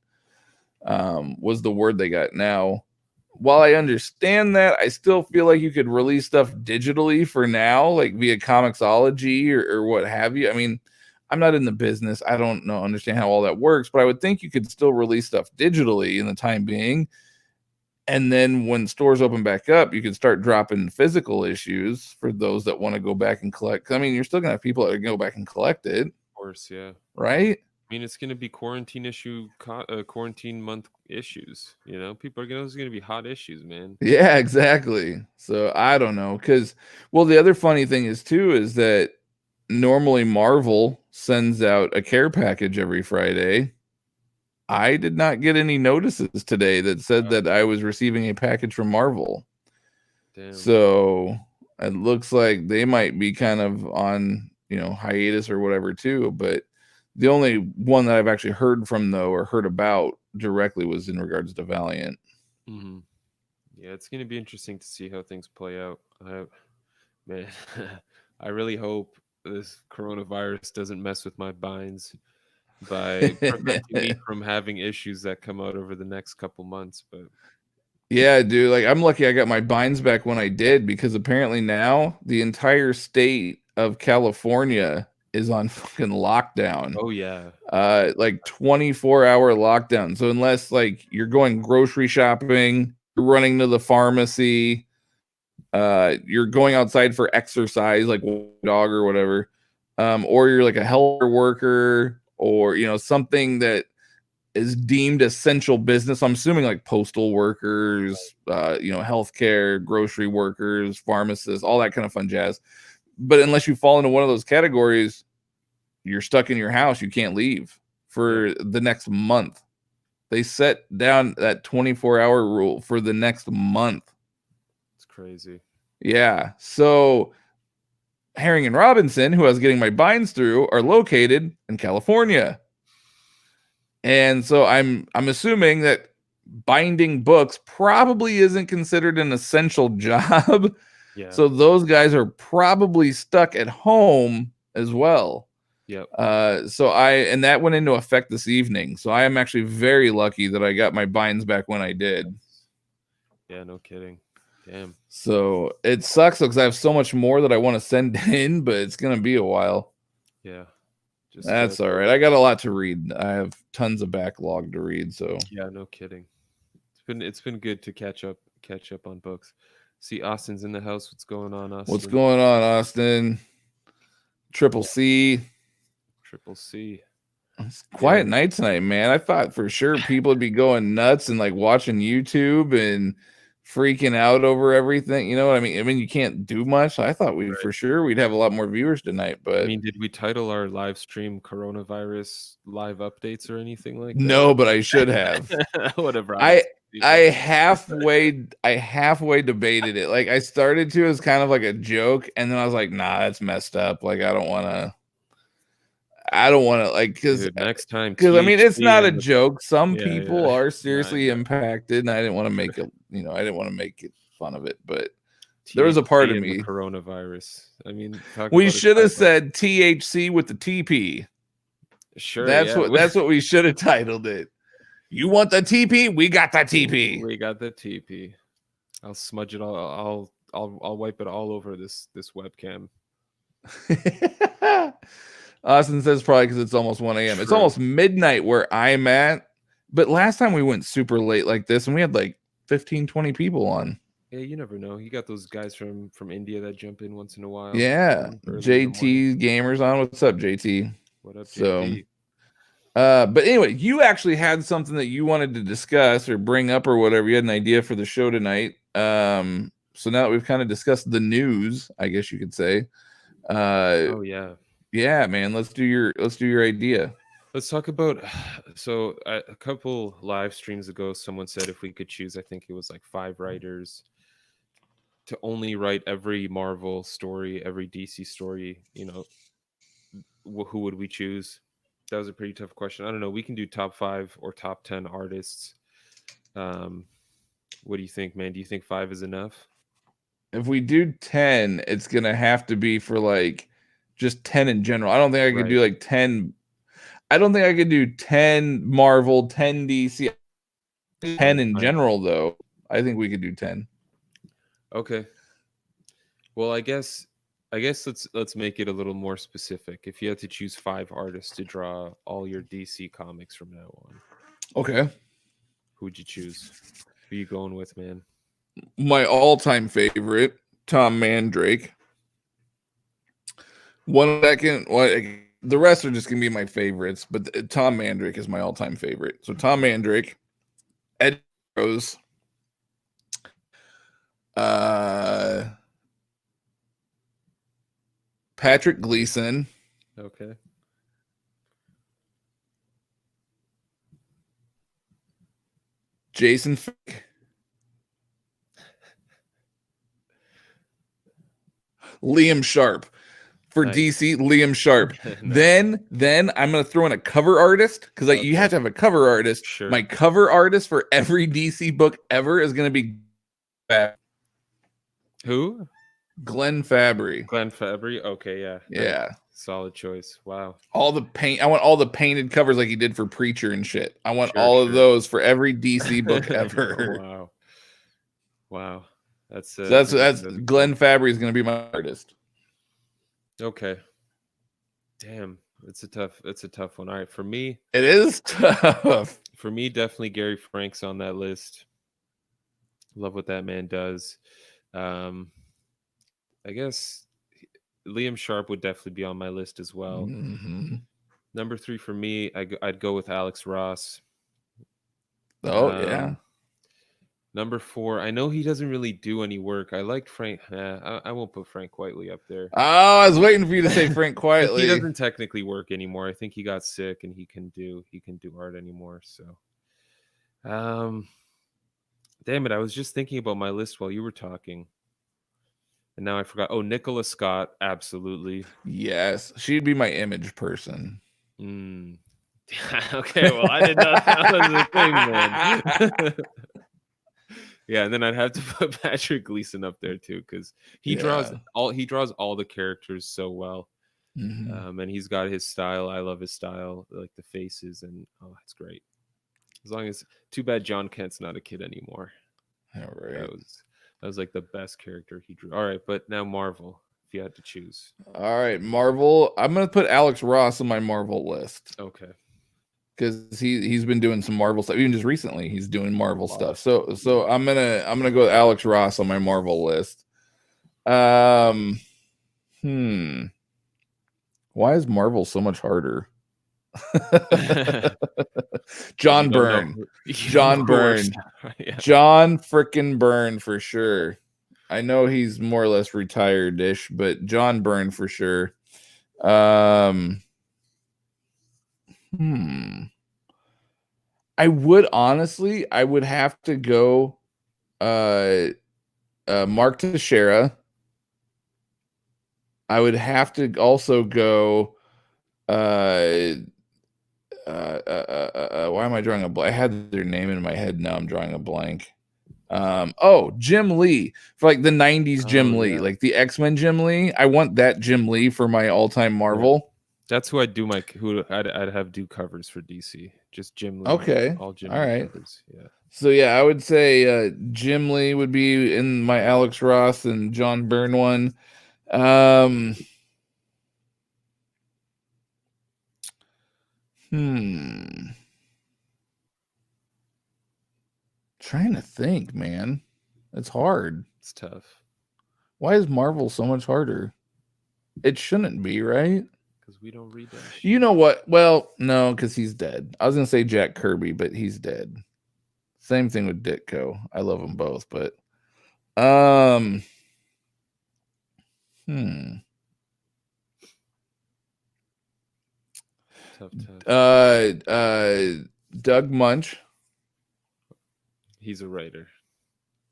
B: Was the word they got. Now, while I understand that, I still feel like you could release stuff digitally for now, like via Comixology or what have you. I mean, I'm not in the business. I don't know, understand how all that works, but I would think you could still release stuff digitally in the time being. And then when stores open back up, you can start dropping physical issues for those that want to go back and collect. I mean, you're still gonna have people that are gonna go back and collect it,
A: Of course, yeah.
B: right?
A: I mean, it's going to be quarantine month issues. You know, those are going to be hot issues, man.
B: Yeah, exactly. So I don't know, because well, the other funny thing is too is that normally Marvel sends out a care package every Friday. I did not get any notices today that said that I was receiving a package from Marvel.
A: Damn.
B: So it looks like they might be kind of on, hiatus or whatever too. But the only one that I've actually heard from though, or heard about directly, was in regards to Valiant.
A: Mm-hmm. Yeah, it's going to be interesting to see how things play out. Man, I really hope this coronavirus doesn't mess with my binds by preventing me from having issues that come out over the next couple months. But
B: Yeah, dude. Like, I'm lucky I got my binds back when I did, because apparently now the entire state of California is on fucking lockdown.
A: oh yeah,
B: Like 24-hour lockdown. So unless like you're going grocery shopping, you're running to the pharmacy, you're going outside for exercise, like dog or whatever, or you're like a health worker, or something that is deemed essential business. I'm assuming like postal workers, healthcare, grocery workers, pharmacists, all that kind of fun jazz. But unless you fall into one of those categories, you're stuck in your house. You can't leave for the next month. They set down that 24-hour rule for the next month.
A: it's crazy.
B: Yeah. So Herring and Robinson, who I was getting my binds through, are located in California. And so I'm assuming that binding books probably isn't considered an essential job.
A: Yeah.
B: So those guys are probably stuck at home as well.
A: Yep.
B: And that went into effect this evening. So I am actually very lucky that I got my binds back when I did.
A: Yeah, no kidding. Damn.
B: So it sucks because I have so much more that I want to send in, but it's gonna be a while.
A: Yeah.
B: That's all right. I got a lot to read. I have tons of backlog to read. So
A: yeah, no kidding. It's been good to catch up on books. See, Austin's in the house. What's going on, Austin?
B: what's going on, Austin? Triple C.
A: Triple C.
B: Quiet night tonight, man. I thought for sure people would be going nuts and like watching YouTube and freaking out over everything. You know what I mean? I mean, you can't do much. I thought for sure we'd have a lot more viewers tonight, but
A: I mean, did we title our live stream coronavirus live updates or anything like that?
B: No, but I should have.
A: Whatever.
B: I halfway debated it. Like I started to as kind of like a joke, and then I was like, nah, that's messed up. Like I don't want to like, because
A: next time,
B: I mean, it's not a
A: THC
B: joke. Some people are seriously impacted, and I didn't want to make it, I didn't want to make it fun of it, but there was a part of me.
A: Coronavirus. I mean,
B: we should have said THC with the TP.
A: Sure,
B: that's what we should have titled it. You want the TP? We got the TP.
A: We got the TP. I'll smudge it all. I'll wipe it all over this webcam.
B: Austin says probably because it's almost 1 a.m. It's almost midnight where I'm at. But last time we went super late like this, and we had like 15, 20 people on.
A: Yeah, you never know. You got those guys from India that jump in once in a while.
B: Yeah, JT Gamers on. What's up, JT?
A: What up, JT?
B: But anyway, you actually had something that you wanted to discuss or bring up or whatever. You had an idea for the show tonight. So now that we've kind of discussed the news, I guess you could say.
A: Oh yeah.
B: Yeah, man. Let's do your idea.
A: Let's talk about. So a couple live streams ago, someone said if we could choose, I think it was like 5 writers to only write every Marvel story, every DC story. You know, who would we choose? That was a pretty tough question. I don't know. We can do top 5 or top 10 artists. What do you think, man? Do you think 5 is enough?
B: if we do 10, it's gonna have to be for like just 10 in general. I don't think I could do like 10. I don't think I could do 10 Marvel, 10 DC, 10 in general though. I think we could do 10.
A: Okay. Well, I guess let's make it a little more specific. If you had to choose 5 artists to draw all your DC comics from now on,
B: Okay.
A: who would you choose? Who are you going with, man?
B: My all-time favorite, Tom Mandrake. One second, the rest are just gonna be my favorites, but Tom Mandrake is my all-time favorite. So Tom Mandrake, Ed Rose, Patrick Gleason.
A: Okay.
B: Jason Fick. Liam Sharp. For DC, Liam Sharp. Nice. Then I'm gonna throw in a cover artist because like you have to have a cover artist. Sure. My cover artist for every DC book ever is gonna be
A: who?
B: Glenn Fabry.
A: Glenn Fabry. Okay, yeah.
B: Yeah.
A: Solid choice. Wow.
B: All the paint. I want all the painted covers like he did for Preacher and shit. I want all of those for every DC book ever.
A: Wow. Wow. That's
B: Glenn Fabry is gonna be my artist.
A: Okay. Damn, it's a tough one. All right, for me,
B: it is tough.
A: For me, definitely Gary Frank's on that list. Love what that man does. I guess Liam Sharp would definitely be on my list as well.
B: Mm-hmm.
A: Number 3 for me, I'd go with Alex Ross.
B: Oh yeah.
A: Number 4, I know he doesn't really do any work. I like Frank. I won't put Frank Whiteley up there.
B: Oh, I was waiting for you to say Frank Whiteley.
A: He doesn't technically work anymore. I think he got sick and he can do art anymore. So, damn it! I was just thinking about my list while you were talking, and now I forgot. Oh, Nicola Scott, absolutely.
B: Yes, she'd be my Image person.
A: Okay, well, I didn't know that was a thing, man. Yeah, and then I'd have to put Patrick Gleason up there too, because he draws all the characters so well.
B: Mm-hmm.
A: And he's got his style. I love his style, like the faces, and it's great. As long as, too bad John Kent's not a kid anymore.
B: All right.
A: That was like the best character he drew. All right, but now Marvel, if you had to choose.
B: All right, Marvel. I'm gonna put Alex Ross on my Marvel list.
A: Okay.
B: Because he's been doing some Marvel stuff. Even just recently, he's doing Marvel stuff. So I'm gonna go with Alex Ross on my Marvel list. Why is Marvel so much harder? John Byrne. John Byrne. Yeah. John frickin' Byrne for sure. I know he's more or less retired-ish, but John Byrne for sure. I would have to go Mark Teixeira. I would have to also go why am I drawing a blank? I had their name in my head, now I'm drawing a blank. Jim Lee, for like the 90s Jim Lee, like the X-Men Jim Lee. I want that Jim Lee for my all-time Marvel.
A: Yeah. That's who I'd have do covers for DC. Just Jim Lee.
B: Okay.
A: All Jim
B: Lee
A: covers. Yeah.
B: So yeah, I would say Jim Lee would be in my Alex Ross and John Byrne one. Trying to think, man. It's hard.
A: It's tough.
B: Why is Marvel so much harder? It shouldn't be, right?
A: Because we don't read that shit.
B: You know what? Well, no, because he's dead. I was gonna say Jack Kirby, but he's dead. Same thing with Ditko. I love them both, but tough. Doug Munch.
A: He's a writer.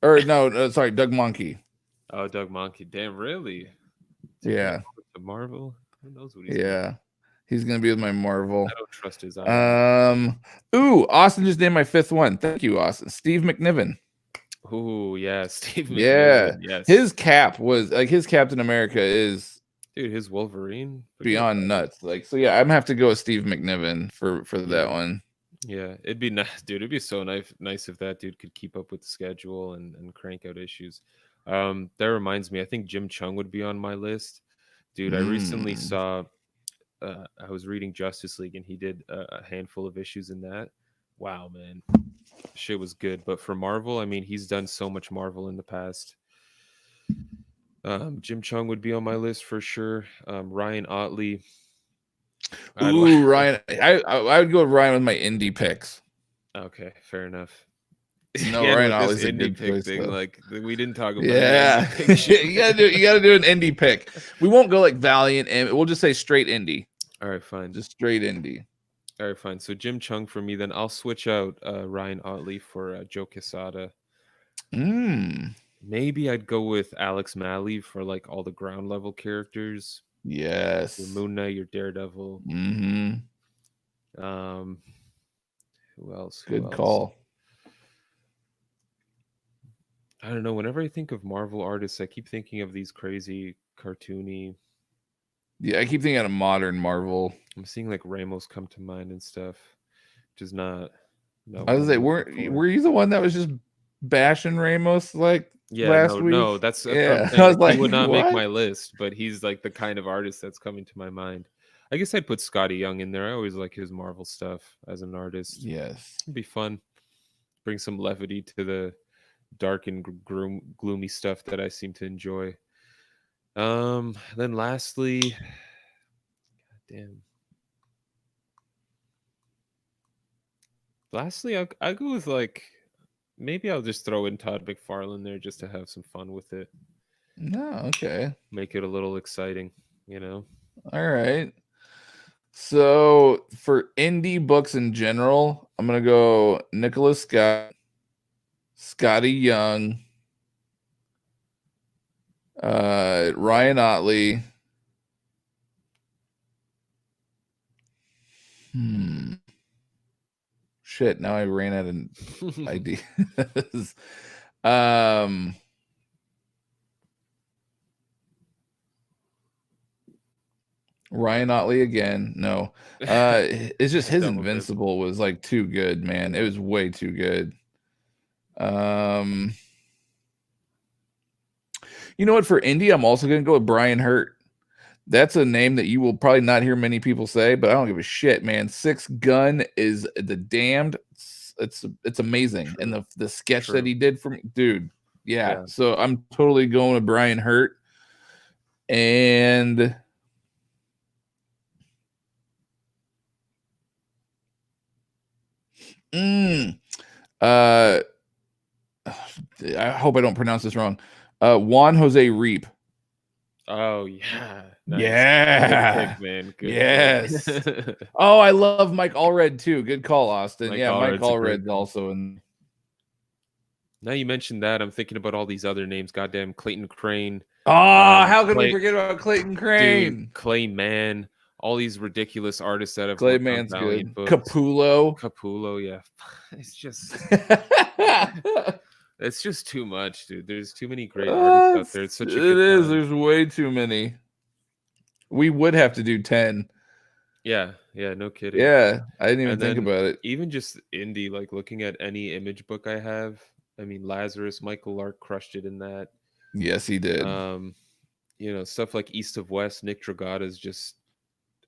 B: Or no, sorry, Doug Mahnke.
A: Oh, Doug Mahnke. Damn, really?
B: Yeah.
A: The Marvel? Who knows what he's
B: doing? He's gonna be with my Marvel.
A: I don't trust his eyes.
B: Austin just named my 5th one. Thank you, Austin. Steve McNiven.
A: Oh yeah, Steve
B: Yeah,
A: McNiven. Yes,
B: his cap was like his Captain America is
A: dude, his Wolverine. Forget
B: beyond
A: about it.
B: nuts. Like, so yeah, I'm gonna have to go with Steve McNiven for that
A: Yeah,
B: one.
A: yeah. It'd be nice, dude. It'd be so nice if that dude could keep up with the schedule and crank out issues. That reminds me. I think Jim Chung would be on my list, dude. I recently
B: Mm.
A: saw. I was reading Justice League, and he did a handful of issues in that. Wow, man, shit was good. But for Marvel, I mean, he's done so much Marvel in the past. Jim Chung would be on my list for sure. Ryan Otley. I'd
B: Ooh, Ryan. I would go with Ryan with my indie picks.
A: okay, fair enough.
B: No,
A: Again
B: Ryan
A: with this
B: Otley's a
A: indie
B: good
A: pick
B: choice
A: thing,
B: though.
A: like we didn't talk about any
B: Yeah,
A: indie pick shit.
B: you gotta do an indie pick. We won't go like Valiant, and we'll just say straight indie,
A: All right, fine.
B: just straight indie.
A: All right, fine. So Jim Chung for me, then I'll switch out Ryan Otley for Joe Quesada.
B: Mm.
A: Maybe I'd go with Alex Malley for like all the ground level characters. Your
B: Yes.
A: Moon Knight, your Daredevil.
B: Mm-hmm.
A: Um, who else? Who
B: Good
A: else?
B: call.
A: I don't know. Whenever I think of Marvel artists, I keep thinking of these crazy cartoony.
B: Yeah, I keep thinking of modern Marvel.
A: I'm seeing like Ramos come to mind and stuff, which is not
B: I
A: what
B: was
A: I'm
B: like,
A: looking for.
B: were you the one that was just bashing Ramos like
A: Yeah,
B: last week?
A: no. That's what I'm
B: Yeah,
A: saying.
B: I was
A: Like he
B: like,
A: would not make
B: what?
A: my list, but he's like the kind of artist that's coming to my mind. I guess I'd put Scotty Young in there. I always like his Marvel stuff as an artist.
B: Yes.
A: It'd be fun. Bring some levity to the dark and gloomy stuff that I seem to enjoy. Then lastly, damn. Lastly, I'll go with like maybe I'll just throw in Todd McFarlane there just to have some fun with it.
B: No, okay.
A: Make it a little exciting, you know.
B: All right. So for indie books in general, I'm gonna go Nicholas Scott, Scotty Young, Ryan Otley. Hmm. Shit, now I ran out of ideas. um Ryan Otley again. No. It's just his
A: Double dip.
B: Invincible was like too good, man. It was way too good. Um you know what, for indie, I'm also gonna go with Brian Hurt. That's a name that you will probably not hear many people say, but I don't give a shit, man. Six Gun is the damned. It's amazing,
A: True.
B: and the sketch that
A: True.
B: he did for me, dude. Yeah,
A: Yeah.
B: so I'm totally going with Brian Hurt, and uh, I hope I don't pronounce this wrong. Juan Jose Reap.
A: Oh yeah. Nice. Good
B: Yeah.
A: pick, man. Good
B: Yes.
A: pick.
B: Oh, I love Mike Allred too. Good call, Austin.
A: Mike
B: Yeah, Mike
A: Allred's a great
B: Allred's
A: pick.
B: also in.
A: Now you mentioned that, I'm thinking about all these other names. Goddamn, Clayton Crane,
B: Oh, how could we
A: Clay,
B: forget about Clayton
A: dude,
B: Crane?
A: Clay Mann, all these ridiculous artists that have worked on
B: Clayman's
A: Valiant
B: good.
A: books.
B: Capullo.
A: Capullo, yeah, it's just too much, dude. There's too many great artists out there. It's such a
B: It
A: good
B: is.
A: time.
B: There's way too many. We would have to do 10.
A: Yeah, no kidding.
B: Yeah, I didn't even
A: And
B: think
A: then
B: about it.
A: even just indie, like looking at any image book I have. I mean, Lazarus, Michael Lark crushed it in that.
B: Yes, he did.
A: Stuff like East of West, Nick Dragata is just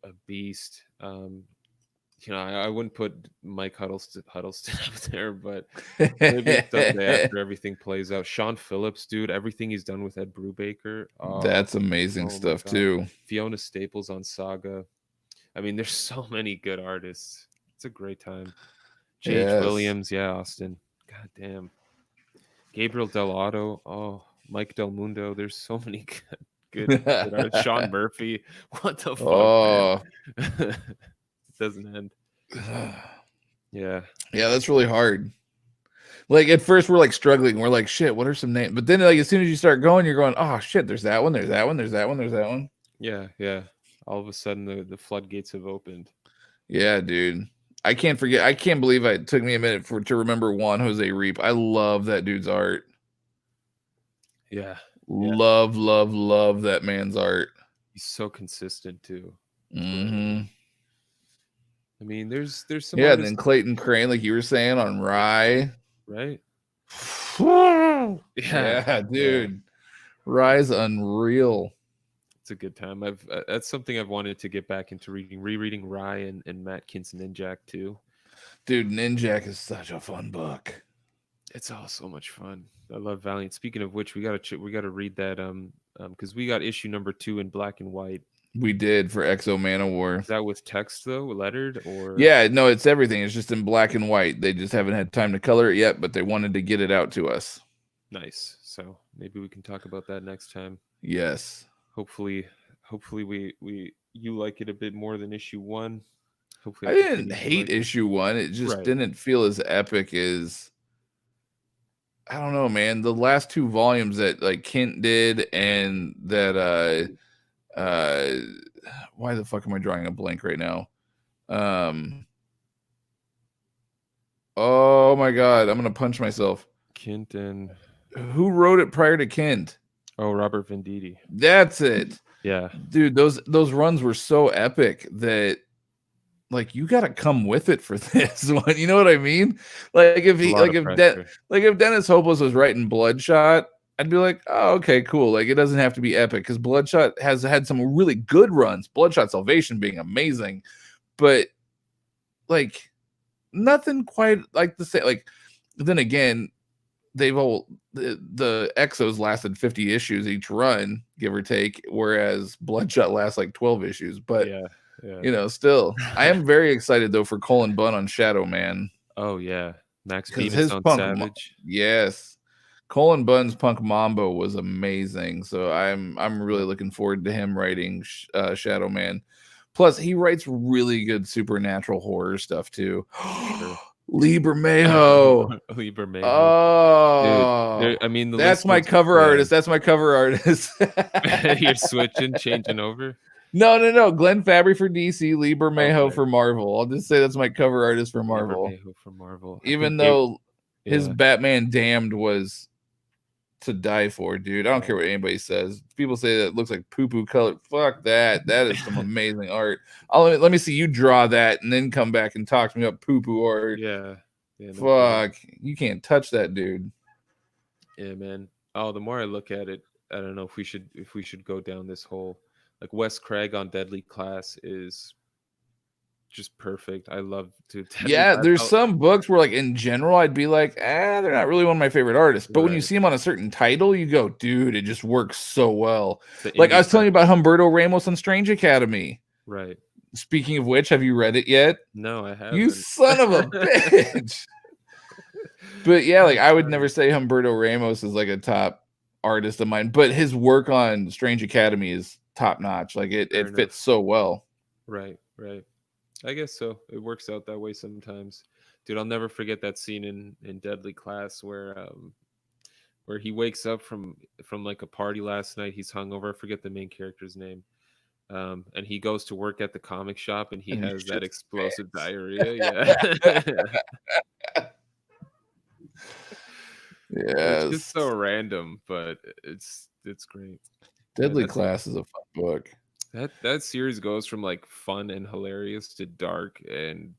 A: a beast. I wouldn't put Mike Huddleston up there, but maybe someday after everything plays out. Sean Phillips, dude, everything he's done with Ed Brubaker.
B: That's amazing
A: Oh my
B: stuff
A: god.
B: too.
A: Fiona Staples on Saga. I mean, there's so many good artists. It's a great time. J.H.
B: Yes.
A: Williams, yeah, Austin. God damn. Gabriel Del Otto. Oh, Mike Del Mundo. There's so many good artists. Sean Murphy. What the fuck, man?
B: Oh.
A: It doesn't end. Yeah.
B: Yeah, that's really hard. Like at first we're like struggling. We're like, shit, what are some names? But then like as soon as you start going, you're going, oh shit, there's that one, there's that one, there's that one, there's that one.
A: Yeah. All of a sudden the floodgates have opened.
B: Yeah, dude. I can't forget. I can't believe it took me a minute to remember Juan Jose Reap. I love that dude's art.
A: Yeah.
B: Love, love, love that man's art.
A: He's so consistent too.
B: Mm-hmm.
A: I mean, there's some
B: Yeah, and
A: artists,
B: then Clayton Crane, like you were saying on Rye.
A: right?
B: Yeah, dude. Rye's unreal.
A: It's a good time. That's something I've wanted to get back into reading, rereading Rye and Matt Kinson and Jack too.
B: Dude, Ninjak is such a fun book.
A: It's all so much fun. I love Valiant. Speaking of which, we gotta read that because we got issue number 2 in black and white.
B: We did for Exo Manowar.
A: Is that with text though, lettered or?
B: Yeah, no, it's everything. It's just in black and white. They just haven't had time to color it yet, but they wanted to get it out to us.
A: Nice. So maybe we can talk about that next time.
B: Yes.
A: Hopefully we you like it a bit more than issue 1. Hopefully
B: I
A: continue
B: didn't
A: to
B: hate
A: like it.
B: issue 1. It just
A: Right.
B: didn't feel as epic as, I don't know, man. The last 2 volumes that like Kent did and that why the fuck am I drawing a blank right now? Oh my god, I'm gonna punch myself.
A: Kent and
B: Who wrote it prior to Kent?
A: Robert Venditti.
B: That's it.
A: Yeah.
B: Dude, those runs were so epic that like you got to come with it for this one. You know what I mean? Like if he like if Dennis Hopeless was writing Bloodshot, I'd be like, "Oh, okay, cool." Like it doesn't have to be epic cuz Bloodshot has had some really good runs. Bloodshot Salvation being amazing, but like nothing quite like the same. Like then again, they've all the Exos lasted 50 issues each run, give or take, whereas Bloodshot lasts like 12 issues. But
A: yeah.
B: you know, still, I am very excited though for Colin Bunn on Shadow Man.
A: Oh yeah, Max
B: Because
A: Bemis
B: his
A: on
B: punk,
A: Savage.
B: yes, Colin Bunn's Punk Mambo was amazing. So I'm really looking forward to him writing Shadow Man. Plus, he writes really good supernatural horror stuff too.
A: Sure.
B: Lieber Mayho.
A: Lieber Mayho.
B: Oh,
A: dude, I mean,
B: that's my cover artist. That's my cover artist.
A: You're changing over.
B: No. Glenn Fabry for DC, Lieber Mayho for Marvel. I'll just say that's my cover artist for Marvel.
A: Lieber Mayho for Marvel.
B: Even though his Batman Damned was to die for, dude. I don't care what anybody says. People say that it looks like poo-poo color. Fuck that. That is some amazing art. Let me see you draw that and then come back and talk to me about poo-poo art.
A: Yeah.
B: Fuck. You can't touch that, dude.
A: Yeah, man. Oh, the more I look at it, I don't know if we should go down this whole like Wes Craig on Deadly Class is just perfect. I love to.
B: Yeah, there's some books where, like, in general, I'd be like, they're not really one of my favorite artists. But when you see them on a certain title, you go, dude, it just works so well. Like I was telling you about Humberto Ramos on Strange Academy.
A: Right.
B: Speaking of which, have you read it yet?
A: No, I haven't.
B: You son of a bitch. But yeah, like I would never say Humberto Ramos is like a top artist of mine, but his work on Strange Academy is top notch. Like it fits so well.
A: Right. I guess so. It works out that way sometimes. Dude, I'll never forget that scene in Deadly Class where he wakes up from like a party last night. He's hungover. I forget the main character's name. And he goes to work at the comic shop and he has that explosive diarrhea. Yeah.
B: Yeah.
A: It's just so random, but it's great.
B: Deadly Class is a fun book.
A: That series goes from like fun and hilarious to dark and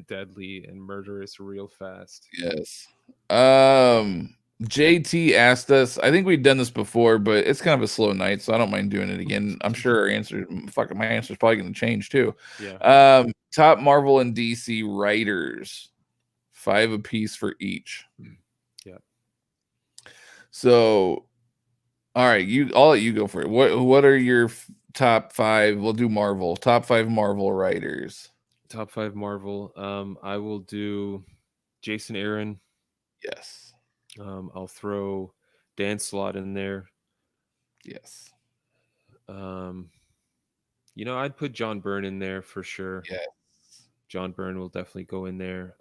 A: deadly and murderous real fast.
B: Yes. JT asked us, I think we've done this before, but it's kind of a slow night, so I don't mind doing it again. I'm sure my answer is probably going to change too.
A: Yeah.
B: Top Marvel and DC writers, 5 apiece for each.
A: Yeah.
B: So, all right, I'll let you go for it. What are your top 5? We'll do Marvel. Top 5 Marvel writers.
A: Top 5 Marvel. I will do Jason Aaron.
B: Yes.
A: I'll throw Dan Slott in there.
B: Yes.
A: I'd put John Byrne in there for sure.
B: Yes.
A: John Byrne will definitely go in there.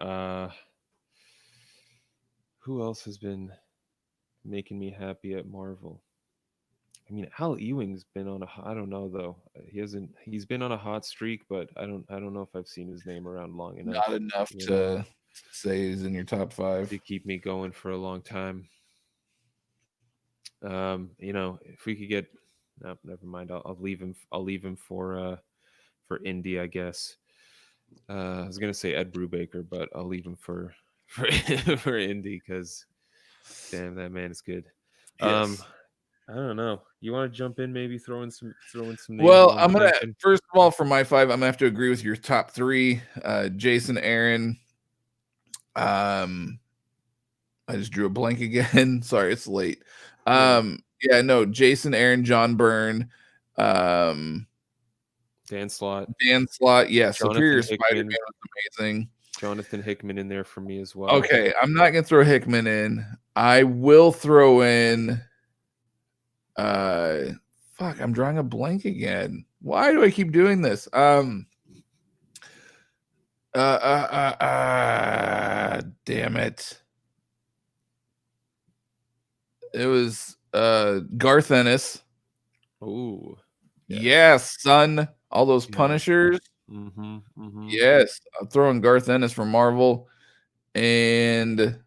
A: Who else has been making me happy at Marvel? I mean, Al Ewing's been on I don't know though. He hasn't. He's been on a hot streak, but I don't know if I've seen his name around long enough.
B: Not enough
A: You know,
B: to say he's in your top 5.
A: to keep me going for a long time. You know, if we could get, no, never mind. I'll leave him. I'll leave him for indie, I guess. I was gonna say Ed Brubaker, but I'll leave him for for indie because damn, that man is good. Um,
B: Yes.
A: I don't know. You want to jump in? Maybe throw in some names you
B: Well,
A: want
B: I'm
A: to
B: gonna
A: mention.
B: first of all for my 5, I'm gonna have to agree with your top 3. Jason Aaron. I just drew a blank again. Sorry, it's late. Yeah, no, Jason Aaron, John Byrne, um,
A: Dan Slott,
B: Dan Slott. Yeah,
A: Jonathan
B: Superior Spider-Man
A: Hickman,
B: was amazing.
A: Jonathan Hickman in there for me as well.
B: Okay, I'm not gonna throw Hickman in. I will throw in fuck, I'm drawing a blank again. Why do I keep doing this? Damn it. It was Garth Ennis.
A: Oh,
B: Yes, son. All those
A: yeah.
B: Punishers.
A: Mm-hmm. Mm-hmm.
B: Yes, I'm throwing Garth Ennis from Marvel. And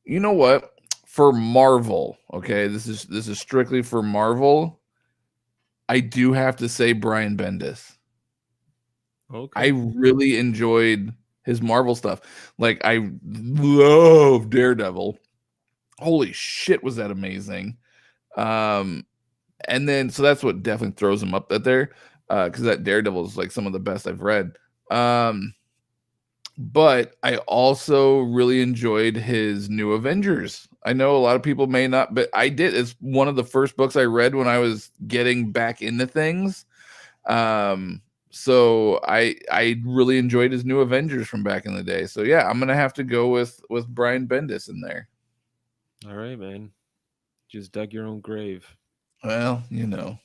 B: you know what? For Marvel, okay, this is strictly for Marvel. I do have to say Brian Bendis.
A: Okay.
B: I really enjoyed his Marvel stuff. Like I love Daredevil. Holy shit, was that amazing. And then so that's what definitely throws him up there. Because that Daredevil is like some of the best I've read. But I also really enjoyed his New Avengers. I know a lot of people may not, but I did. It's one of the first books I read when I was getting back into things. So I really enjoyed his New Avengers from back in the day. So yeah, I'm gonna have to go with Brian Bendis in there.
A: All right, man. Just dug your own grave.
B: Well, you know.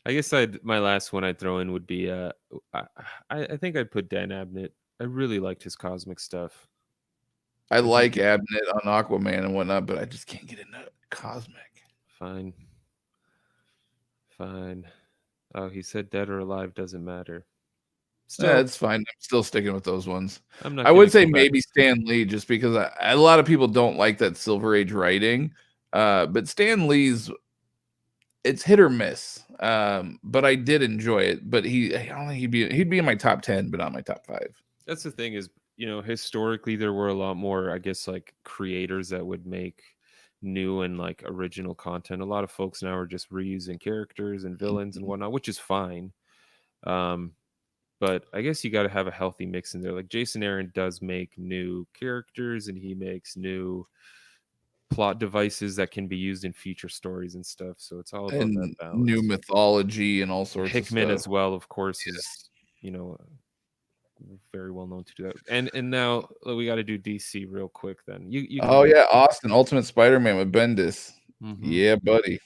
A: I guess my last one I'd throw in would be I think I'd put Dan Abnett. I really liked his cosmic stuff.
B: I
A: I think
B: like Abnett on Aquaman and whatnot, but I just can't get into Cosmic.
A: fine. Fine. Oh, he said dead or alive doesn't matter. Still,
B: Yeah, it's fine. I'm still sticking with those ones.
A: I'm not
B: I
A: gonna
B: would say
A: go back.
B: maybe Stan Lee, just because a lot of people don't like that Silver Age writing. But Stan Lee's, it's hit or miss. But I did enjoy it. But I don't think he'd be in my top 10, but not my top 5.
A: That's the thing is, you know, historically there were a lot more, I guess, like creators that would make new and like original content. A lot of folks now are just reusing characters and villains and whatnot, which is fine. But I guess you got to have a healthy mix in there. Like Jason Aaron does make new characters and he makes new plot devices that can be used in future stories and stuff. So it's all about that
B: And new
A: balance.
B: mythology and all sorts of
A: Hickman
B: stuff.
A: as well, of course, is, you know, very well known to do that. And now we got to do DC real quick. Then you can
B: Oh
A: go.
B: yeah, Austin, Ultimate Spider-Man with Bendis.
A: Mm-hmm.
B: Yeah, buddy.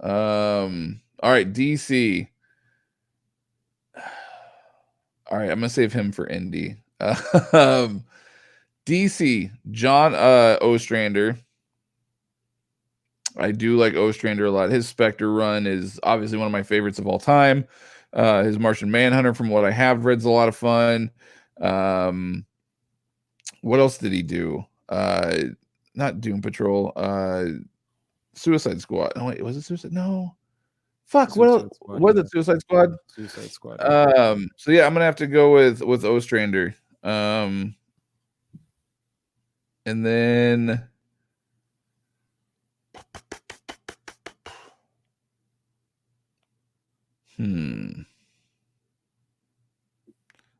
B: All right, DC. All right, I'm gonna save him for Indy. DC, John Ostrander. I do like Ostrander a lot. His Spectre run is obviously one of my favorites of all time. His Martian Manhunter, from what I have read, is a lot of fun. What else did he do? Not Doom Patrol. Suicide Squad. Oh wait, was it Suicide? No. Fuck.
A: Suicide Squad,
B: What
A: yeah.
B: is it? Suicide Squad.
A: Suicide Squad. Yeah.
B: So yeah, I'm gonna have to go with Ostrander. And then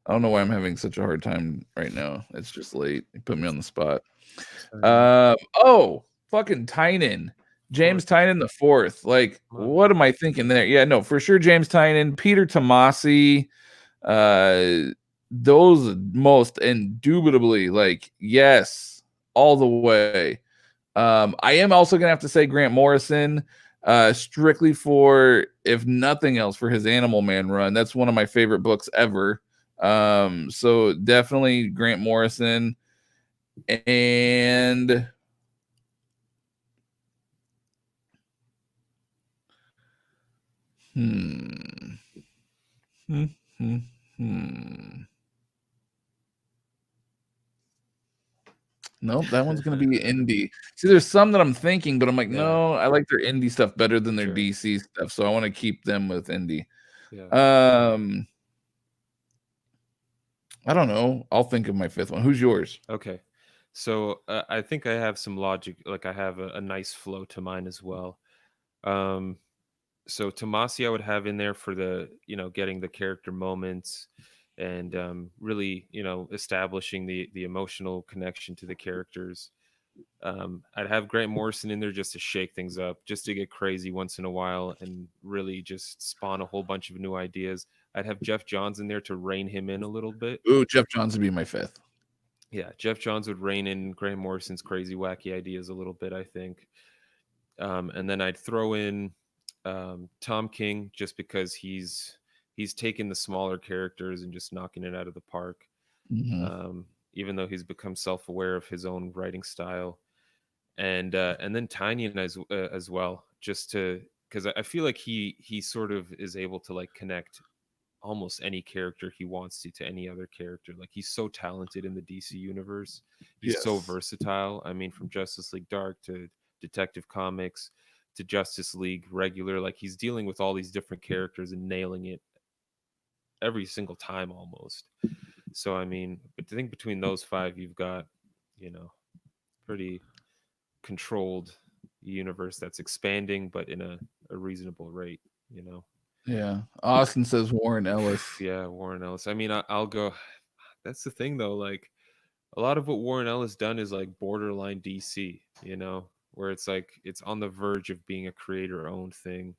B: I don't know why I'm having such a hard time right now. It's just late. You put me on the spot. Oh, fucking Tynan. James Tynan the fourth. Like, what am I thinking there? Yeah, no, for sure. James Tynan, Peter Tomasi, those most indubitably, like, yes, all the way. I am also gonna have to say Grant Morrison, strictly for, if nothing else, for his Animal Man run. That's one of my favorite books ever. So definitely Grant Morrison. And hmm. Hmm. Hmm. Hmm. Nope, that one's gonna be indie. See, there's some that I'm thinking, but I'm like,
A: Yeah,
B: no, I like their indie stuff better than their
A: sure.
B: DC stuff, so I want to keep them with indie.
A: Yeah.
B: Um, I don't know. I'll think of my fifth one. Who's yours?
A: Okay. So I think I have some logic. Like I have a nice flow to mine as well. Um, so Tomasi I would have in there for the getting the character moments and really establishing the emotional connection to the characters. I'd have Grant Morrison in there just to shake things up, just to get crazy once in a while and really just spawn a whole bunch of new ideas. I'd have Jeff Johns in there to rein him in a little bit.
B: Ooh, Jeff Johns would be my fifth.
A: Yeah, Jeff Johns would rein in Grant Morrison's crazy, wacky ideas a little bit, I think. And then I'd throw in Tom King just because he's taken the smaller characters and just knocking it out of the park.
B: Mhm.
A: Even though he's become self-aware of his own writing style, and then Tiny as well, just to because I feel like he sort of is able to like connect almost any character he wants to any other character. Like he's so talented in the DC universe. He's so
B: Yes.
A: versatile. I mean, from Justice League Dark to Detective Comics to Justice League regular, like he's dealing with all these different characters and nailing it every single time almost. So I mean, but I think between those five, you've got pretty controlled universe that's expanding, but in a reasonable rate. You know.
B: Yeah. Austin says Warren Ellis.
A: Yeah, Warren Ellis. I mean, I'll go. That's the thing, though. Like a lot of what Warren Ellis done is like borderline DC. Where it's like it's on the verge of being a creator-owned thing,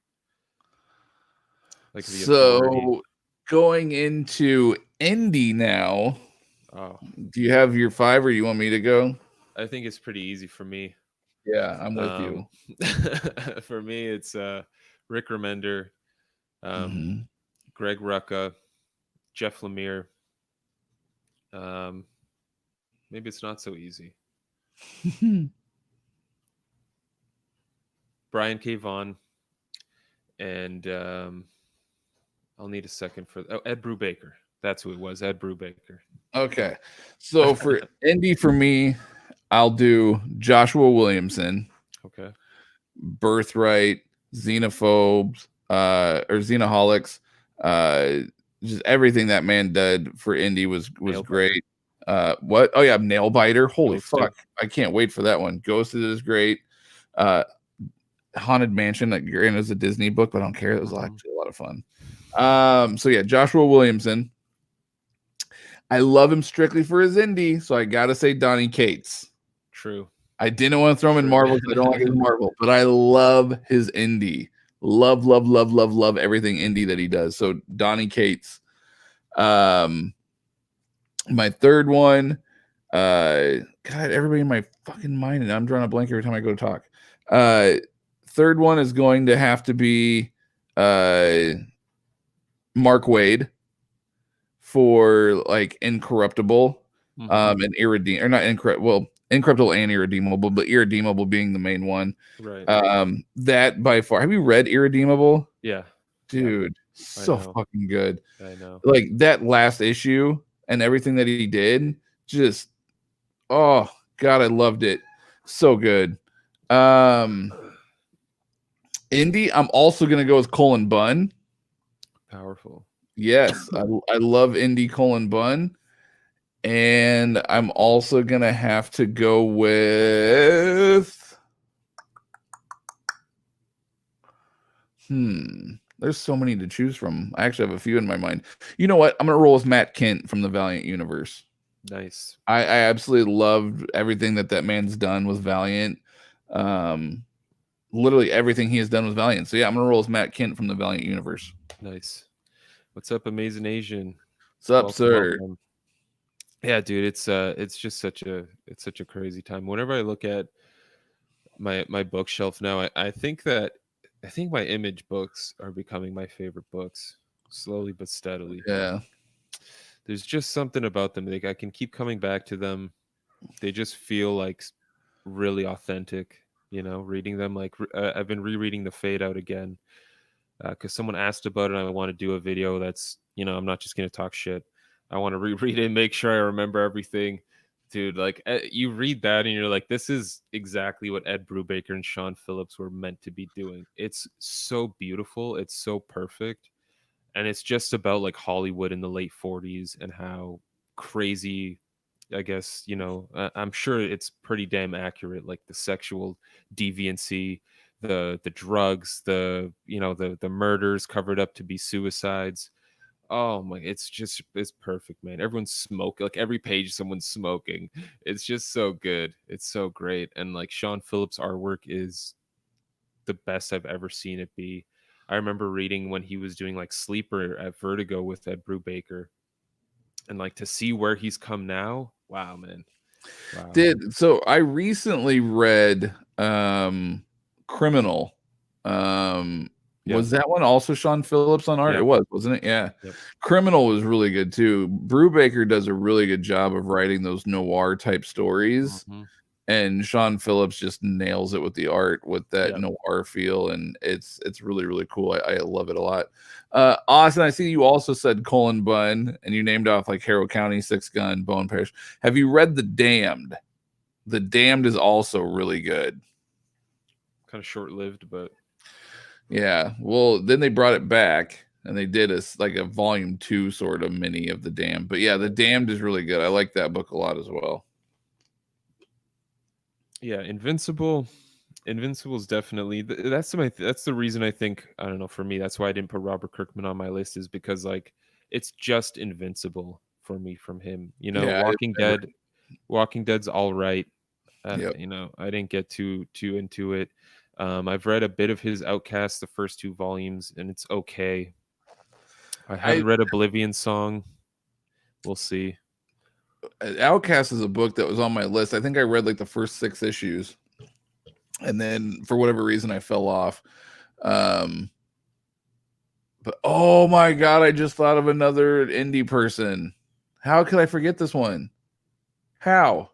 A: like the Authority.
B: So going into indie now,
A: Oh,
B: do you have your five or you want me to go?
A: I think it's pretty easy for me.
B: Yeah, I'm with
A: Um,
B: you.
A: for me, it's Rick Remender, um,
B: Hmm.
A: Greg Rucka, Jeff Lemire. Um, maybe it's not so easy. Brian K. Vaughan, and I'll need a second for Ed Brubaker. That's who it was, Ed Brubaker.
B: Okay. So for indie for me, I'll do Joshua Williamson,
A: Okay,
B: Birthright, Xenophobes, or Xenoholics. Uh, just everything that man did for indie was
A: Nailbiter,
B: great. What? Oh yeah, Nailbiter. Holy
A: Ghosted.
B: fuck! I can't wait for that one. Ghosted is great. Uh, Haunted Mansion. That granted is a Disney book, but I don't care. It was
A: Hmm.
B: actually a lot of fun. So yeah, Joshua Williamson. I love him strictly for his indie, so I gotta say Donny Cates.
A: True,
B: I didn't want to throw him in
A: true.
B: Marvel because I don't like his Marvel, but I love his indie. Love, love, love, love, love everything indie that he does. So Donny Cates. Um, my third one, God, everybody in my fucking mind, and I'm drawing a blank every time I go to talk. Uh, third one is going to have to be uh Mark Wade for like Incorruptible,
A: Hmm.
B: and Irredeemable, or not Incorruptible, well, Incorruptible and Irredeemable, but Irredeemable being the main one.
A: Right.
B: That by far. Have you read Irredeemable?
A: Yeah. Yeah.
B: Dude,
A: I
B: so
A: know.
B: fucking good.
A: I know.
B: Like that last issue and everything that he did, just oh god, I loved it. So good. Um Indie, I'm also gonna go with Colin Bunn.
A: Powerful.
B: Yes, I love Indie Colin Bunn. And I'm also gonna have to go with there's so many to choose from. I actually have a few in my mind. You know what? I'm gonna roll with Matt Kent from the Valiant universe.
A: Nice.
B: I absolutely loved everything that man's done with Valiant. Um, literally everything he has done with Valiant. So yeah, I'm gonna roll with Matt Kent from the Valiant universe.
A: Nice. What's up, Amazing Asian?
B: What's up,
A: Welcome,
B: sir?
A: welcome. Yeah, dude, it's just such a crazy time. Whenever I look at my bookshelf now, I think my Image books are becoming my favorite books, slowly but steadily.
B: Yeah.
A: There's just something about them. Like I can keep coming back to them. They just feel like really authentic, reading them. Like I've been rereading The Fade Out again because someone asked about it and I want to do a video that's, I'm not just going to talk shit. I want to reread it and make sure I remember everything. Dude, like you read that and you're like, this is exactly what Ed Brubaker and Sean Phillips were meant to be doing. It's so beautiful. It's so perfect. And it's just about like Hollywood in the late 40s and how crazy, I guess, I'm sure it's pretty damn accurate, like the sexual deviancy, the drugs, the murders covered up to be suicides. Oh my, it's perfect, man. Everyone's smoking, like every page someone's smoking. It's just so good. It's so great. And like Sean Phillips' artwork is the best I've ever seen it be. I remember reading when he was doing like Sleeper at Vertigo with Ed Brubaker. And like to see where he's come now, wow, man. Wow.
B: So I recently read Criminal. Was that one also Sean Phillips on art?
A: Yep.
B: It was, wasn't it? Yeah.
A: Yep.
B: Criminal was really good too. Brubaker does a really good job of writing those noir type stories.
A: Mm-hmm.
B: And Sean Phillips just nails it with the art, with that noir feel, and it's really, really cool. I love it a lot. Austin, I see you also said Colin Bunn, and you named off like Harrow County, Six Gun, Bone Parish. Have you read The Damned? The Damned is also really good.
A: Kind of short-lived, but
B: yeah. Well, then they brought it back, and they did a volume 2 sort of mini of The Damned. But yeah, The Damned is really good. I like that book a lot as well.
A: Yeah, Invincible is definitely that's the reason I think, I don't know, for me that's why I didn't put Robert Kirkman on my list, is because like it's just Invincible for me from him. Walking Dead's all right. I didn't get too into it. I've read a bit of his Outcast, the first 2 volumes, and it's okay. I haven't read Oblivion Song. We'll see.
B: Outcast is a book that was on my list. I think I read like the first 6 issues, and then for whatever reason I fell off. But oh my god, I just thought of another indie person. How could I forget this one? How?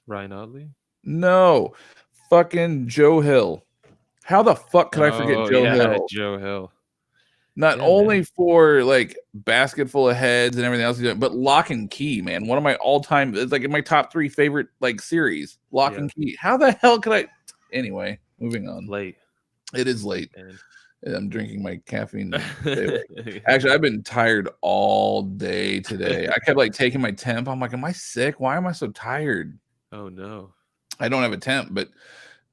A: Ryan Otley?
B: No, fucking Joe Hill. How the fuck could I forget Joe Hill?
A: Joe Hill.
B: Not only for like Basket Full of Heads and everything else he's doing, but Lock and Key, man. One of my all-time, it's like in my top 3 favorite like series. Lock and Key. How the hell could I? Anyway, moving on.
A: Late.
B: It is late. I'm drinking my caffeine. Actually, I've been tired all day today. I kept like taking my temp. I'm like, am I sick? Why am I so tired?
A: Oh no.
B: I don't have a temp, and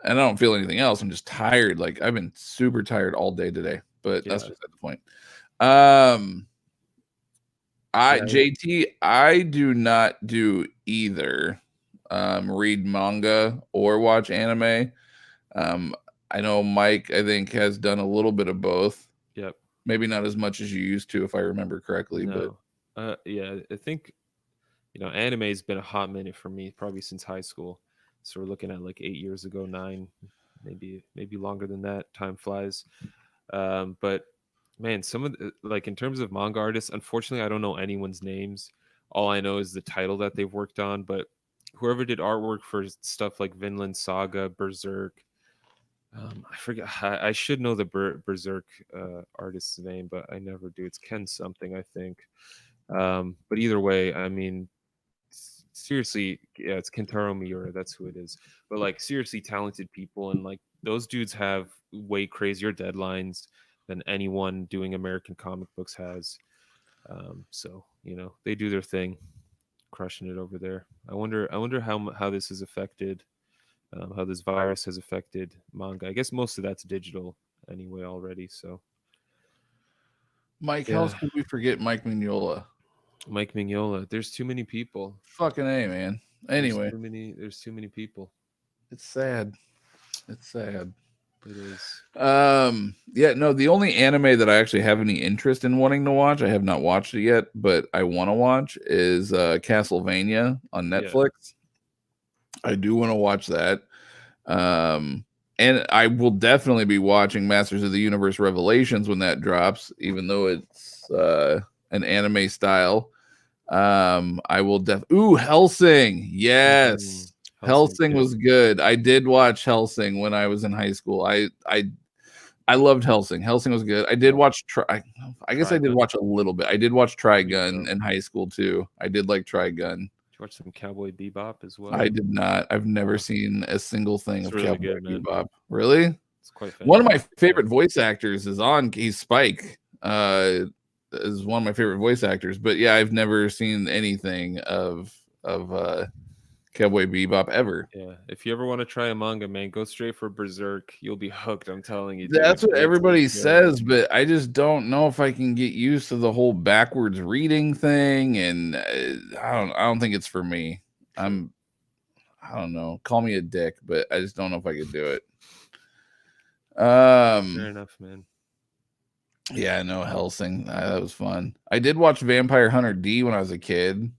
B: I don't feel anything else. I'm just tired. Like I've been super tired all day today. But that's just at the point. JT, I do not do either read manga or watch anime. I know Mike, I think, has done a little bit of both.
A: Yep.
B: Maybe not as much as you used to, if I remember correctly.
A: No. But yeah, I think anime has been a hot minute for me, probably since high school. So we're looking at like 8 years ago, 9, maybe longer than that. Time flies. But man, some of the, like in terms of manga artists, unfortunately I don't know anyone's names. All I know is the title that they've worked on. But whoever did artwork for stuff like Vinland Saga, Berserk, I forget, I should know the Berserk artist's name, but I never do. It's Ken something, I think. But either way, I mean, seriously, yeah, it's Kentaro Miura, that's who it is. But like seriously talented people, and like those dudes have way crazier deadlines than anyone doing American comic books has. So they do their thing, crushing it over there. I wonder how this has affected, how this virus has affected manga. I guess most of that's digital anyway already. So
B: Mike, how else could we forget Mike Mignola?
A: Mike Mignola. There's too many people.
B: Fucking A, man. Anyway.
A: There's too many people.
B: It's sad. It's sad.
A: It is.
B: Yeah, no, the only anime that I actually have any interest in wanting to watch, I have not watched it yet, but I want to watch, is Castlevania on Netflix. Yeah. I do want to watch that. And I will definitely be watching Masters of the Universe Revelations when that drops, even though it's an anime style. I will Hellsing. Yes.
A: Hellsing's
B: Hellsing
A: good.
B: was good. I did watch Hellsing when I was in high school. I loved Hellsing. Hellsing was good. I did watch I guess I did
A: Trigun.
B: watch a little bit. I did watch Trigun
A: go.
B: in high school too. I did like Trigun.
A: Did you watch some Cowboy Bebop as well?
B: I did not. I've never seen a single thing of
A: really
B: Cowboy
A: good, man.
B: Bebop. Really?
A: It's quite
B: One of my
A: fantastic,
B: favorite voice actors is on. He's Spike. Is one of my favorite voice actors. But yeah, I've never seen anything of Cowboy Bebop ever.
A: Yeah, if you ever want to try a manga, man, go straight for Berserk. You'll be hooked. I'm telling you. Dude.
B: That's what everybody
A: good.
B: says, but I just don't know if I can get used to the whole backwards reading thing, and I don't think it's for me. I don't know. Call me a dick, but I just don't know if I could do it.
A: Fair enough, man.
B: Yeah, I know Hellsing. That was fun. I did watch Vampire Hunter D when I was a kid.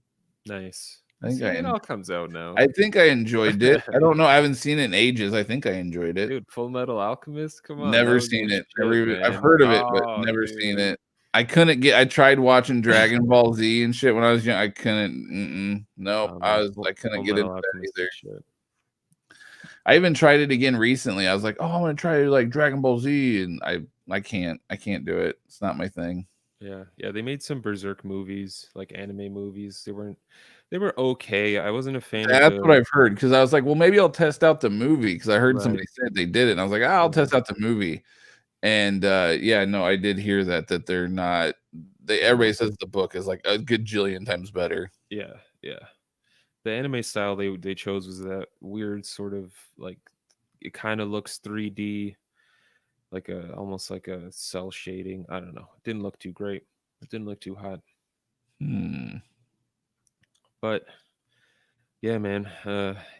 A: Nice.
B: I think
A: it all comes out now.
B: I think I enjoyed it. I don't know. I haven't seen it in ages. I think I enjoyed it.
A: Dude, Full Metal Alchemist? Come on.
B: Never seen it. I've heard of it, but never seen it. I tried watching Dragon Ball Z and shit when I was young. I couldn't. Nope. I couldn't get into that either. Shit. I even tried it again recently. I was like, oh, I'm gonna try like Dragon Ball Z, and I can't do it. It's not my thing.
A: Yeah. They made some Berserk movies, like anime movies. They were okay. I wasn't a fan.
B: That's what I've heard, because I was like, well, maybe I'll test out the movie, because I heard somebody said they did it, and I was like, I'll test out the movie. And yeah, no, I did hear that they're not. Everybody says the book is like a gajillion times better.
A: Yeah. The anime style they chose was that weird sort of like, it kind of looks 3D, like almost like a cell shading. I don't know. It didn't look too great. It didn't look too hot. But yeah, man,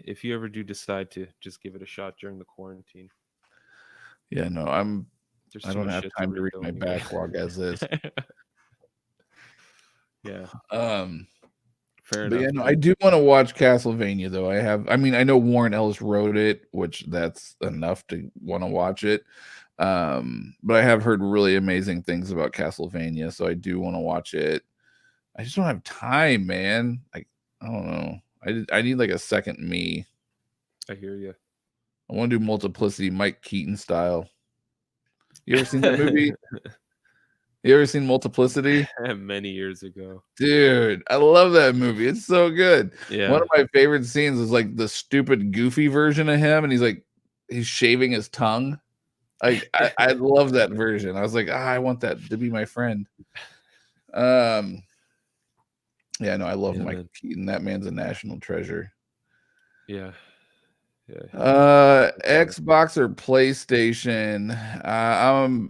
A: if you ever do decide to just give it a shot during the quarantine.
B: Yeah, no, I don't have time to read my backlog as is.
A: Yeah.
B: Fair enough. Yeah, no, I do want to watch Castlevania though. I know Warren Ellis wrote it, which that's enough to want to watch it. But I have heard really amazing things about Castlevania, so I do want to watch it. I just don't have time, man. I don't know. I need like a second me.
A: I hear you.
B: I want to do Multiplicity, Mike Keaton style. You ever seen that movie? You ever seen Multiplicity?
A: Many years ago.
B: Dude, I love that movie. It's so good.
A: Yeah.
B: One of my favorite scenes is like the stupid goofy version of him, and he's shaving his tongue. I love that version. I was like, I want that to be my friend. Yeah, no, I love Mike Keaton. That man's a national treasure.
A: Yeah.
B: Xbox or PlayStation?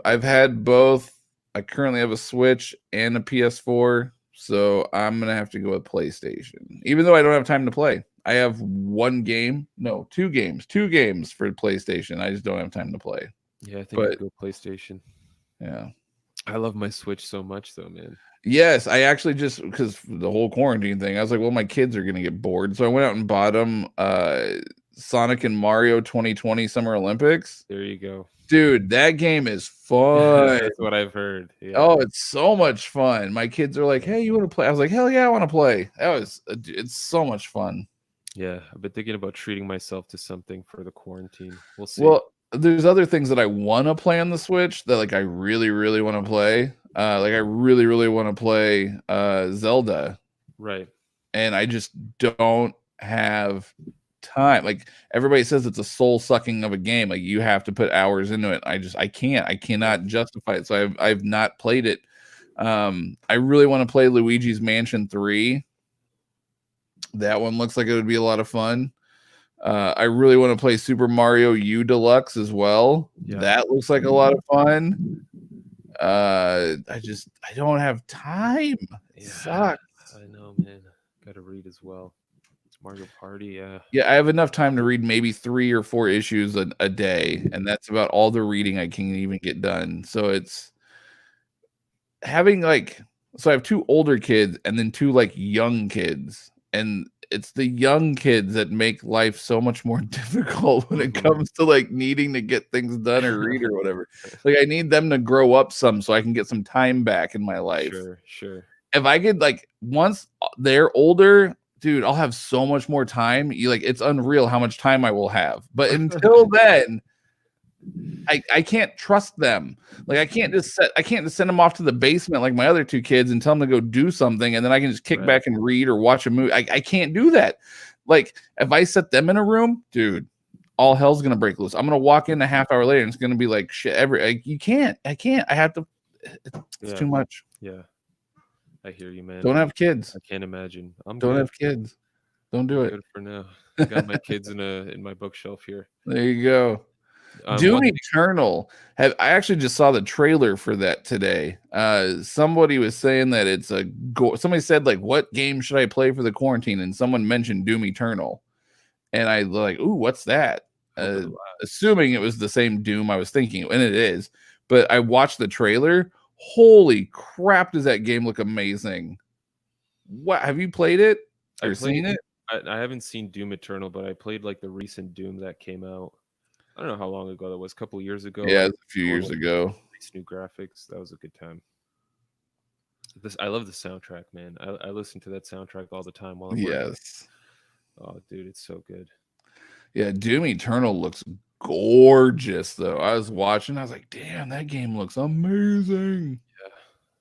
B: I've had both. I currently have a Switch and a PS4, so I'm gonna have to go with PlayStation. Even though I don't have time to play, I have two games for PlayStation. I just don't have time to play.
A: Yeah, I think I'd go PlayStation.
B: Yeah,
A: I love my Switch so much, though, man.
B: Yes, I actually just because the whole quarantine thing, I was like, well, my kids are gonna get bored, so I went out and bought them Sonic and Mario 2020 Summer Olympics.
A: There you go.
B: Dude, that game is fun.
A: That's what I've heard. Yeah.
B: Oh, it's so much fun. My kids are like, hey, you want to play? I was like, hell yeah, I want to play. It's so much fun.
A: Yeah, I've been thinking about treating myself to something for the quarantine. We'll see.
B: Well, there's other things that I want to play on the Switch that like I really, really want to play. Like I really, really want to play Zelda. Right. And I just don't have time. Like everybody says it's a soul sucking of a game. Like you have to put hours into it. I cannot justify it. So I've not played it. I really want to play Luigi's Mansion 3. That one looks like it would be a lot of fun. I really want to play Super Mario U Deluxe as well. Yeah. That looks like a lot of fun. I don't have time. It sucks.
A: I know, man. Got to read as well. Mario Party, yeah.
B: Yeah, I have enough time to read maybe 3 or 4 issues a day, and that's about all the reading I can even get done. So it's having I have 2 older kids and then 2 young kids, and it's the young kids that make life so much more difficult when it comes to needing to get things done or read or whatever. I need them to grow up some so I can get some time back in my life.
A: Sure.
B: if I could like once they're older, dude, I'll have so much more time. You like it's unreal how much time I will have. But until then, I can't trust them. Like I can't just send them off to the basement like my other two kids and tell them to go do something and then I can just kick
A: Right.
B: back and read or watch a movie. I can't do that. Like if I set them in a room, dude, all hell's gonna break loose. I'm gonna walk in a half hour later and it's gonna be like shit. You can't. I can't. I have to. It's too much.
A: Yeah. I hear you, man.
B: Don't have kids.
A: I can't imagine. I'm
B: Don't
A: good.
B: have kids. Don't do it.
A: Good for now. I got my kids in my bookshelf here.
B: There you go. Doom Eternal. I actually just saw the trailer for that today. Somebody was saying that it's somebody said like, what game should I play for the quarantine? And someone mentioned Doom Eternal. And I like, ooh, what's that? Assuming it was the same Doom I was thinking, and it is. But I watched the trailer. Holy crap, does that game look amazing? What have you played it or seen it?
A: I haven't seen Doom Eternal, but I played like the recent Doom that came out. I don't know how long ago that was. A couple of years ago.
B: Yeah, a few years ago.
A: New graphics. That was a good time. I love the soundtrack, man. I listen to that soundtrack all the time while I'm working.
B: Yes.
A: Oh, dude, it's so good.
B: Yeah, Doom Eternal looks gorgeous, though. I was watching, I was like, damn, that game looks amazing.
A: Yeah.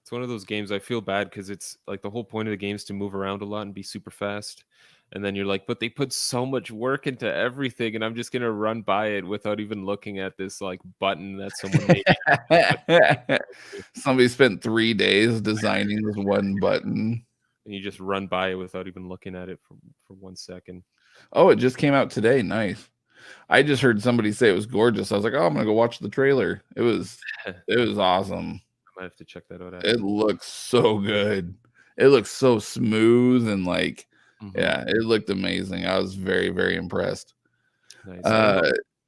A: It's one of those games I feel bad because it's like the whole point of the game is to move around a lot and be super fast. And then you're like, but they put so much work into everything, and I'm just gonna run by it without even looking at this like button that someone made.
B: Somebody spent 3 days designing this one button.
A: And you just run by it without even looking at it for 1 second.
B: Oh, it just came out today. Nice. I just heard somebody say it was gorgeous. I was like, oh, I'm gonna go watch the trailer. It was awesome.
A: I might have to check that out.
B: It looks so good. It looks so smooth and like, yeah, it looked amazing. I was very, very impressed.
A: Nice. I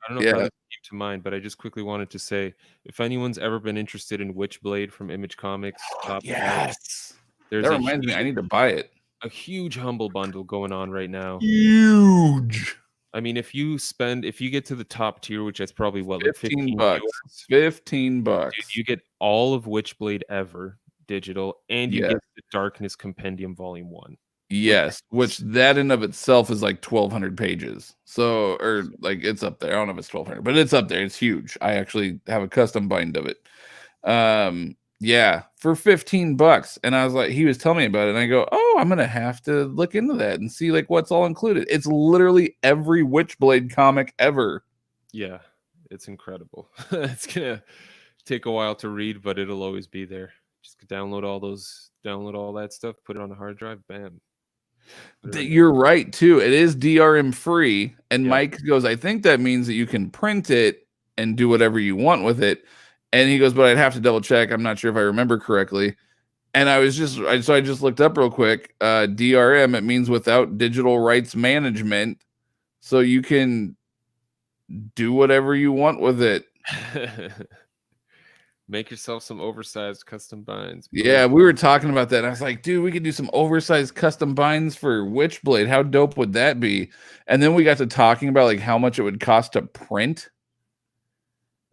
A: don't know how that came to mind, but I just quickly wanted to say, if anyone's ever been interested in Witchblade from Image Comics,
B: yes,
A: that
B: reminds me. I need to buy it.
A: A huge Humble Bundle going on right now.
B: Huge.
A: I mean, if you get to the top tier, which is probably what, like
B: $15. $15.
A: Dude, you get all of Witchblade ever digital, and you get the Darkness Compendium Volume 1.
B: Yes, which that in of itself is like 1,200 pages. So, or like it's up there. I don't know if it's 1,200, but it's up there. It's huge. I actually have a custom bind of it. Yeah, for $15. And I was like, he was telling me about it, and I go, oh, I'm gonna have to look into that and see like what's all included. It's literally every Witchblade comic ever.
A: Yeah, it's incredible. It's gonna take a while to read, but it'll always be there. Just download all that stuff, put it on a hard drive, bam.
B: You're right too. It is DRM free. And Mike goes, I think that means that you can print it and do whatever you want with it. And he goes, but I'd have to double check. I'm not sure if I remember correctly. And I just looked up real quick. DRM, it means without digital rights management. So you can do whatever you want with it.
A: Make yourself some oversized custom binds.
B: Yeah, we were talking about that. I was like, dude, we could do some oversized custom binds for Witchblade. How dope would that be? And then we got to talking about like how much it would cost to print.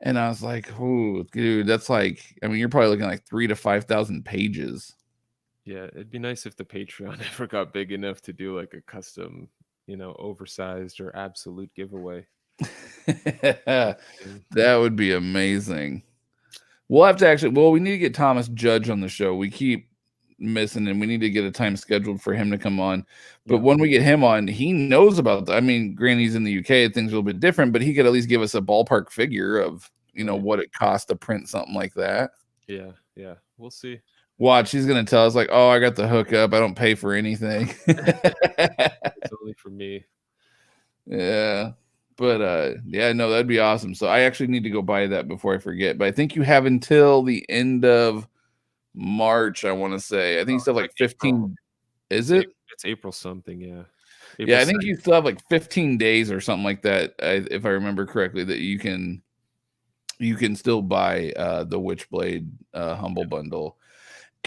B: And I was like, oh, dude, that's like, I mean, you're probably looking like 3,000 to 5,000 pages.
A: Yeah, it'd be nice if the Patreon ever got big enough to do like a custom, oversized or absolute giveaway.
B: That would be amazing. We'll have to we need to get Thomas Judge on the show. We keep missing him. We need to get a time scheduled for him to come on. But when we get him on, he knows about that. I mean, granted, he's in the UK, things are a little bit different, but he could at least give us a ballpark figure of, what it costs to print something like that.
A: Yeah. We'll see.
B: Watch, he's going to tell us like, oh, I got the hookup. I don't pay for anything.
A: It's only for me.
B: Yeah. But no, that'd be awesome. So I actually need to go buy that before I forget. But I think you have until the end of March, I want to say. I think you still have like 15. April. Is it?
A: It's April something, yeah.
B: April I think 2nd. You still have like 15 days or something like that, if I remember correctly, that you can still buy the Witchblade Humble Bundle.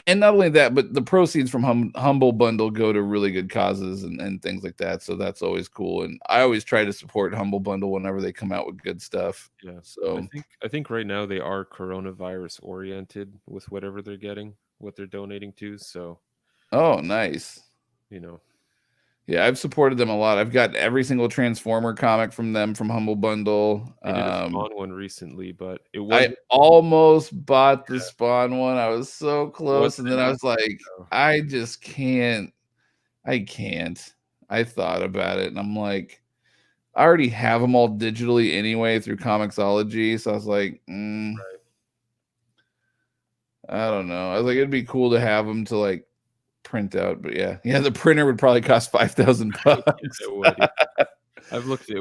B: And not only that, but the proceeds from Humble Bundle go to really good causes and things like that. So that's always cool. And I always try to support Humble Bundle whenever they come out with good stuff.
A: Yeah.
B: So
A: I think right now they are coronavirus oriented with whatever they're getting, what they're donating to. So
B: Oh, nice.
A: You know,
B: Yeah, I've supported them a lot. I've got every single Transformer comic from them from Humble Bundle.
A: they did a Spawn one recently, but it
B: I
A: wasn't.
B: almost bought the Spawn one. I was so close, and
A: Wasn't
B: then I
A: enough,
B: was like,
A: though.
B: I just can't. I can't. I thought about it, and I'm like, I already have them all digitally anyway through Comixology. So I was like,
A: Right.
B: I don't know. I was like, it'd be cool to have them to like print out, but yeah, the printer would probably cost $5,000.
A: It would. Yeah. I've looked at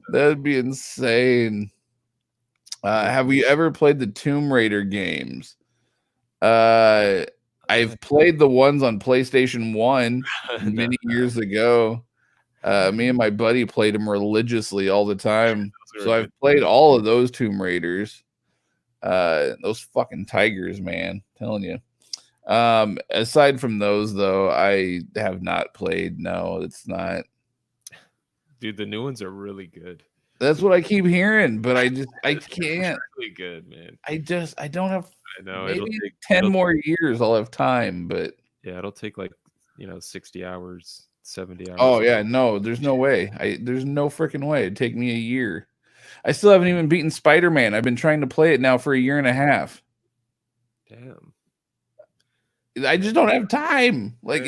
B: That'd be insane. Have we ever played the Tomb Raider games? I've played the ones on PlayStation 1 many years ago. Me and my buddy played them religiously all the time. So I've played all of those Tomb Raiders. Those fucking tigers, man. I'm telling you. Aside from those, though, I have not played. No, it's not.
A: Dude, the new ones are really good.
B: That's what I keep hearing, but I can't.
A: Really good, man.
B: I don't have.
A: I know
B: Maybe 10 more years I'll have time, but
A: yeah, it'll take like 60 hours, 70 hours.
B: Oh yeah, no, there's no way. There's no freaking way. It'd take me a year. I still haven't even beaten Spider-Man. I've been trying to play it now for a year and a half.
A: Damn.
B: I just don't have time. Like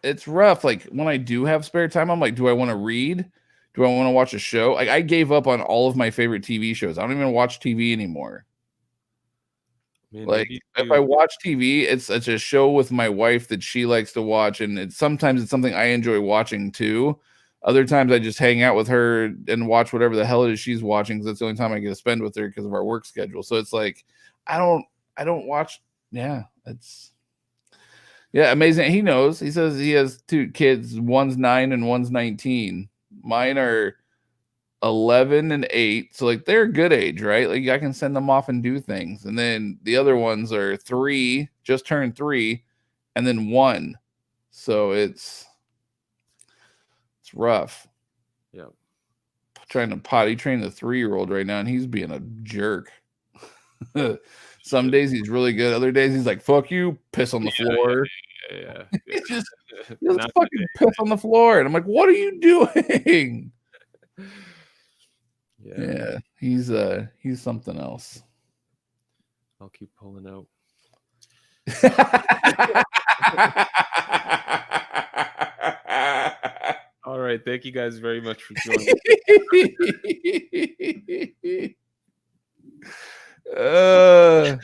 B: it's rough. Like when I do have spare time, I'm like, do I want to read? Do I want to watch a show? Like I gave up on all of my favorite TV shows. I don't even watch TV anymore. Man, like if I watch TV, it's a show with my wife that she likes to watch, and sometimes it's something I enjoy watching too. Other times I just hang out with her and watch whatever the hell it is she's watching, because that's the only time I get to spend with her because of our work schedule. So it's like I don't watch. Yeah, amazing. He knows. He says he has 2 kids. One's 9 and one's 19. Mine are 11 and 8, so like they're a good age, right? Like I can send them off and do things. And then the other ones are 3, just turned 3, and then 1. So it's rough.
A: Yeah.
B: Trying to potty train the 3-year-old right now, and he's being a jerk. Some days he's really good, other days he's like, fuck you, piss on the floor.
A: Yeah.
B: He just fucking piss on the floor, and I'm like, what are you doing? Yeah, he's something else.
A: I'll keep pulling out. All right, thank you guys very much for joining.
B: Well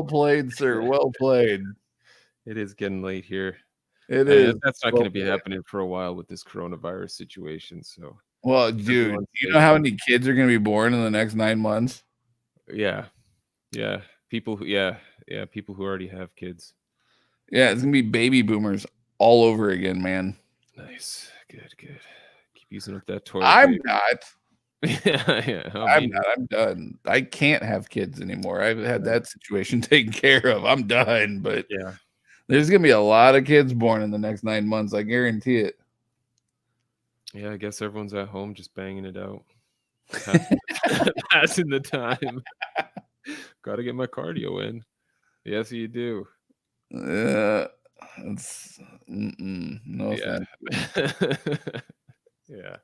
B: played, sir. Well played.
A: It is getting late here.
B: It is.
A: That's not going to be happening for a while with this coronavirus situation. So,
B: well, dude, you know how many kids are going to be born in the next 9 months?
A: Yeah. People who people who already have kids.
B: Yeah, it's going to be baby boomers all over again, man.
A: Nice. Good. Keep using up that toilet.
B: I'm not.
A: Yeah.
B: I'm not. I'm done. I can't have kids anymore. I've had that situation taken care of. I'm done. But
A: yeah,
B: there's gonna be a lot of kids born in the next 9 months. I guarantee it.
A: Yeah, I guess everyone's at home just banging it out, passing the time. Got to get my cardio in. Yes, you do.
B: It's no.
A: Yeah. Yeah.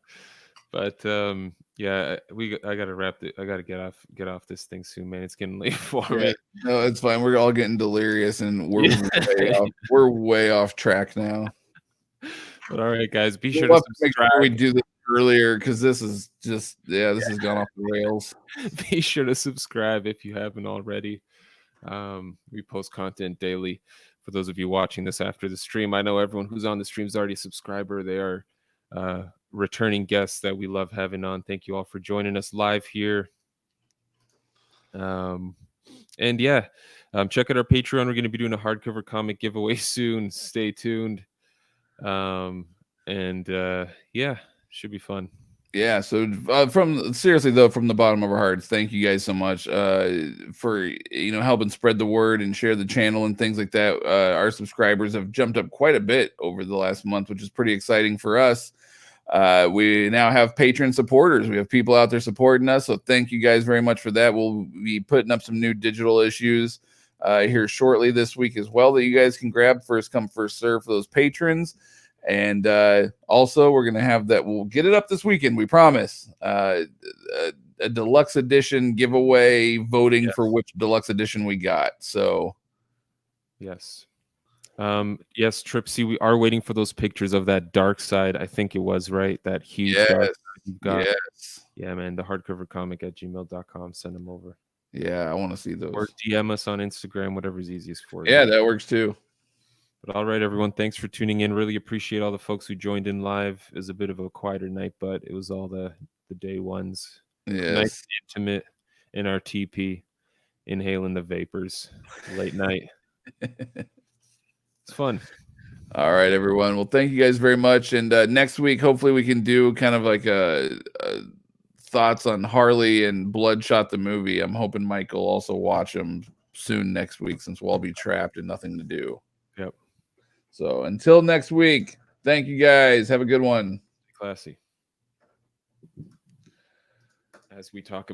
A: But I gotta wrap it. I gotta get off this thing soon, man. It's getting late for me.
B: No, it's fine. We're all getting delirious, and we're way off track now.
A: But all right, guys, be sure to subscribe.
B: We do this earlier because this is just this has gone off the rails.
A: Be sure to subscribe if you haven't already. We post content daily. For those of you watching this after the stream, I know everyone who's on the stream is already a subscriber. They are returning guests that we love having on. Thank you all for joining us live here. And check out our Patreon. We're going to be doing a hardcover comic giveaway soon. Stay tuned. Should be fun. Yeah, so from the bottom of our hearts, thank you guys so much for helping spread the word and share the channel and things like that. Our subscribers have jumped up quite a bit over the last month, which is pretty exciting for us. We now have patron supporters. We have people out there supporting us, so thank you guys very much for that. We'll be putting up some new digital issues
B: here shortly this week as well that you guys can grab. First come, first serve for those patrons. And also, we're going to have that. We'll get it up this weekend, we promise. A deluxe edition giveaway, voting for which deluxe edition we got. So,
A: yes. Yes, Tripsy, we are waiting for those pictures of that dark side. I think it was, right? That huge dark side you've got.
B: Yes.
A: Yeah, man. The hardcover comic at gmail.com. Send them over.
B: Yeah, I want to see those.
A: Or DM us on Instagram, whatever's easiest for you.
B: Yeah, that works too.
A: But all right, everyone, thanks for tuning in. Really appreciate all the folks who joined in live. It was a bit of a quieter night, but it was all the day ones.
B: Yes.
A: Nice, intimate in our TP, inhaling the vapors late night. It's fun.
B: All right, everyone. Well, thank you guys very much. And next week, hopefully, we can do kind of like a thoughts on Harley and Bloodshot the movie. I'm hoping Mike will also watch them soon next week, since we'll all be trapped and nothing to do.
A: Yep.
B: So until next week, thank you guys. Have a good one.
A: Classy. As we talk about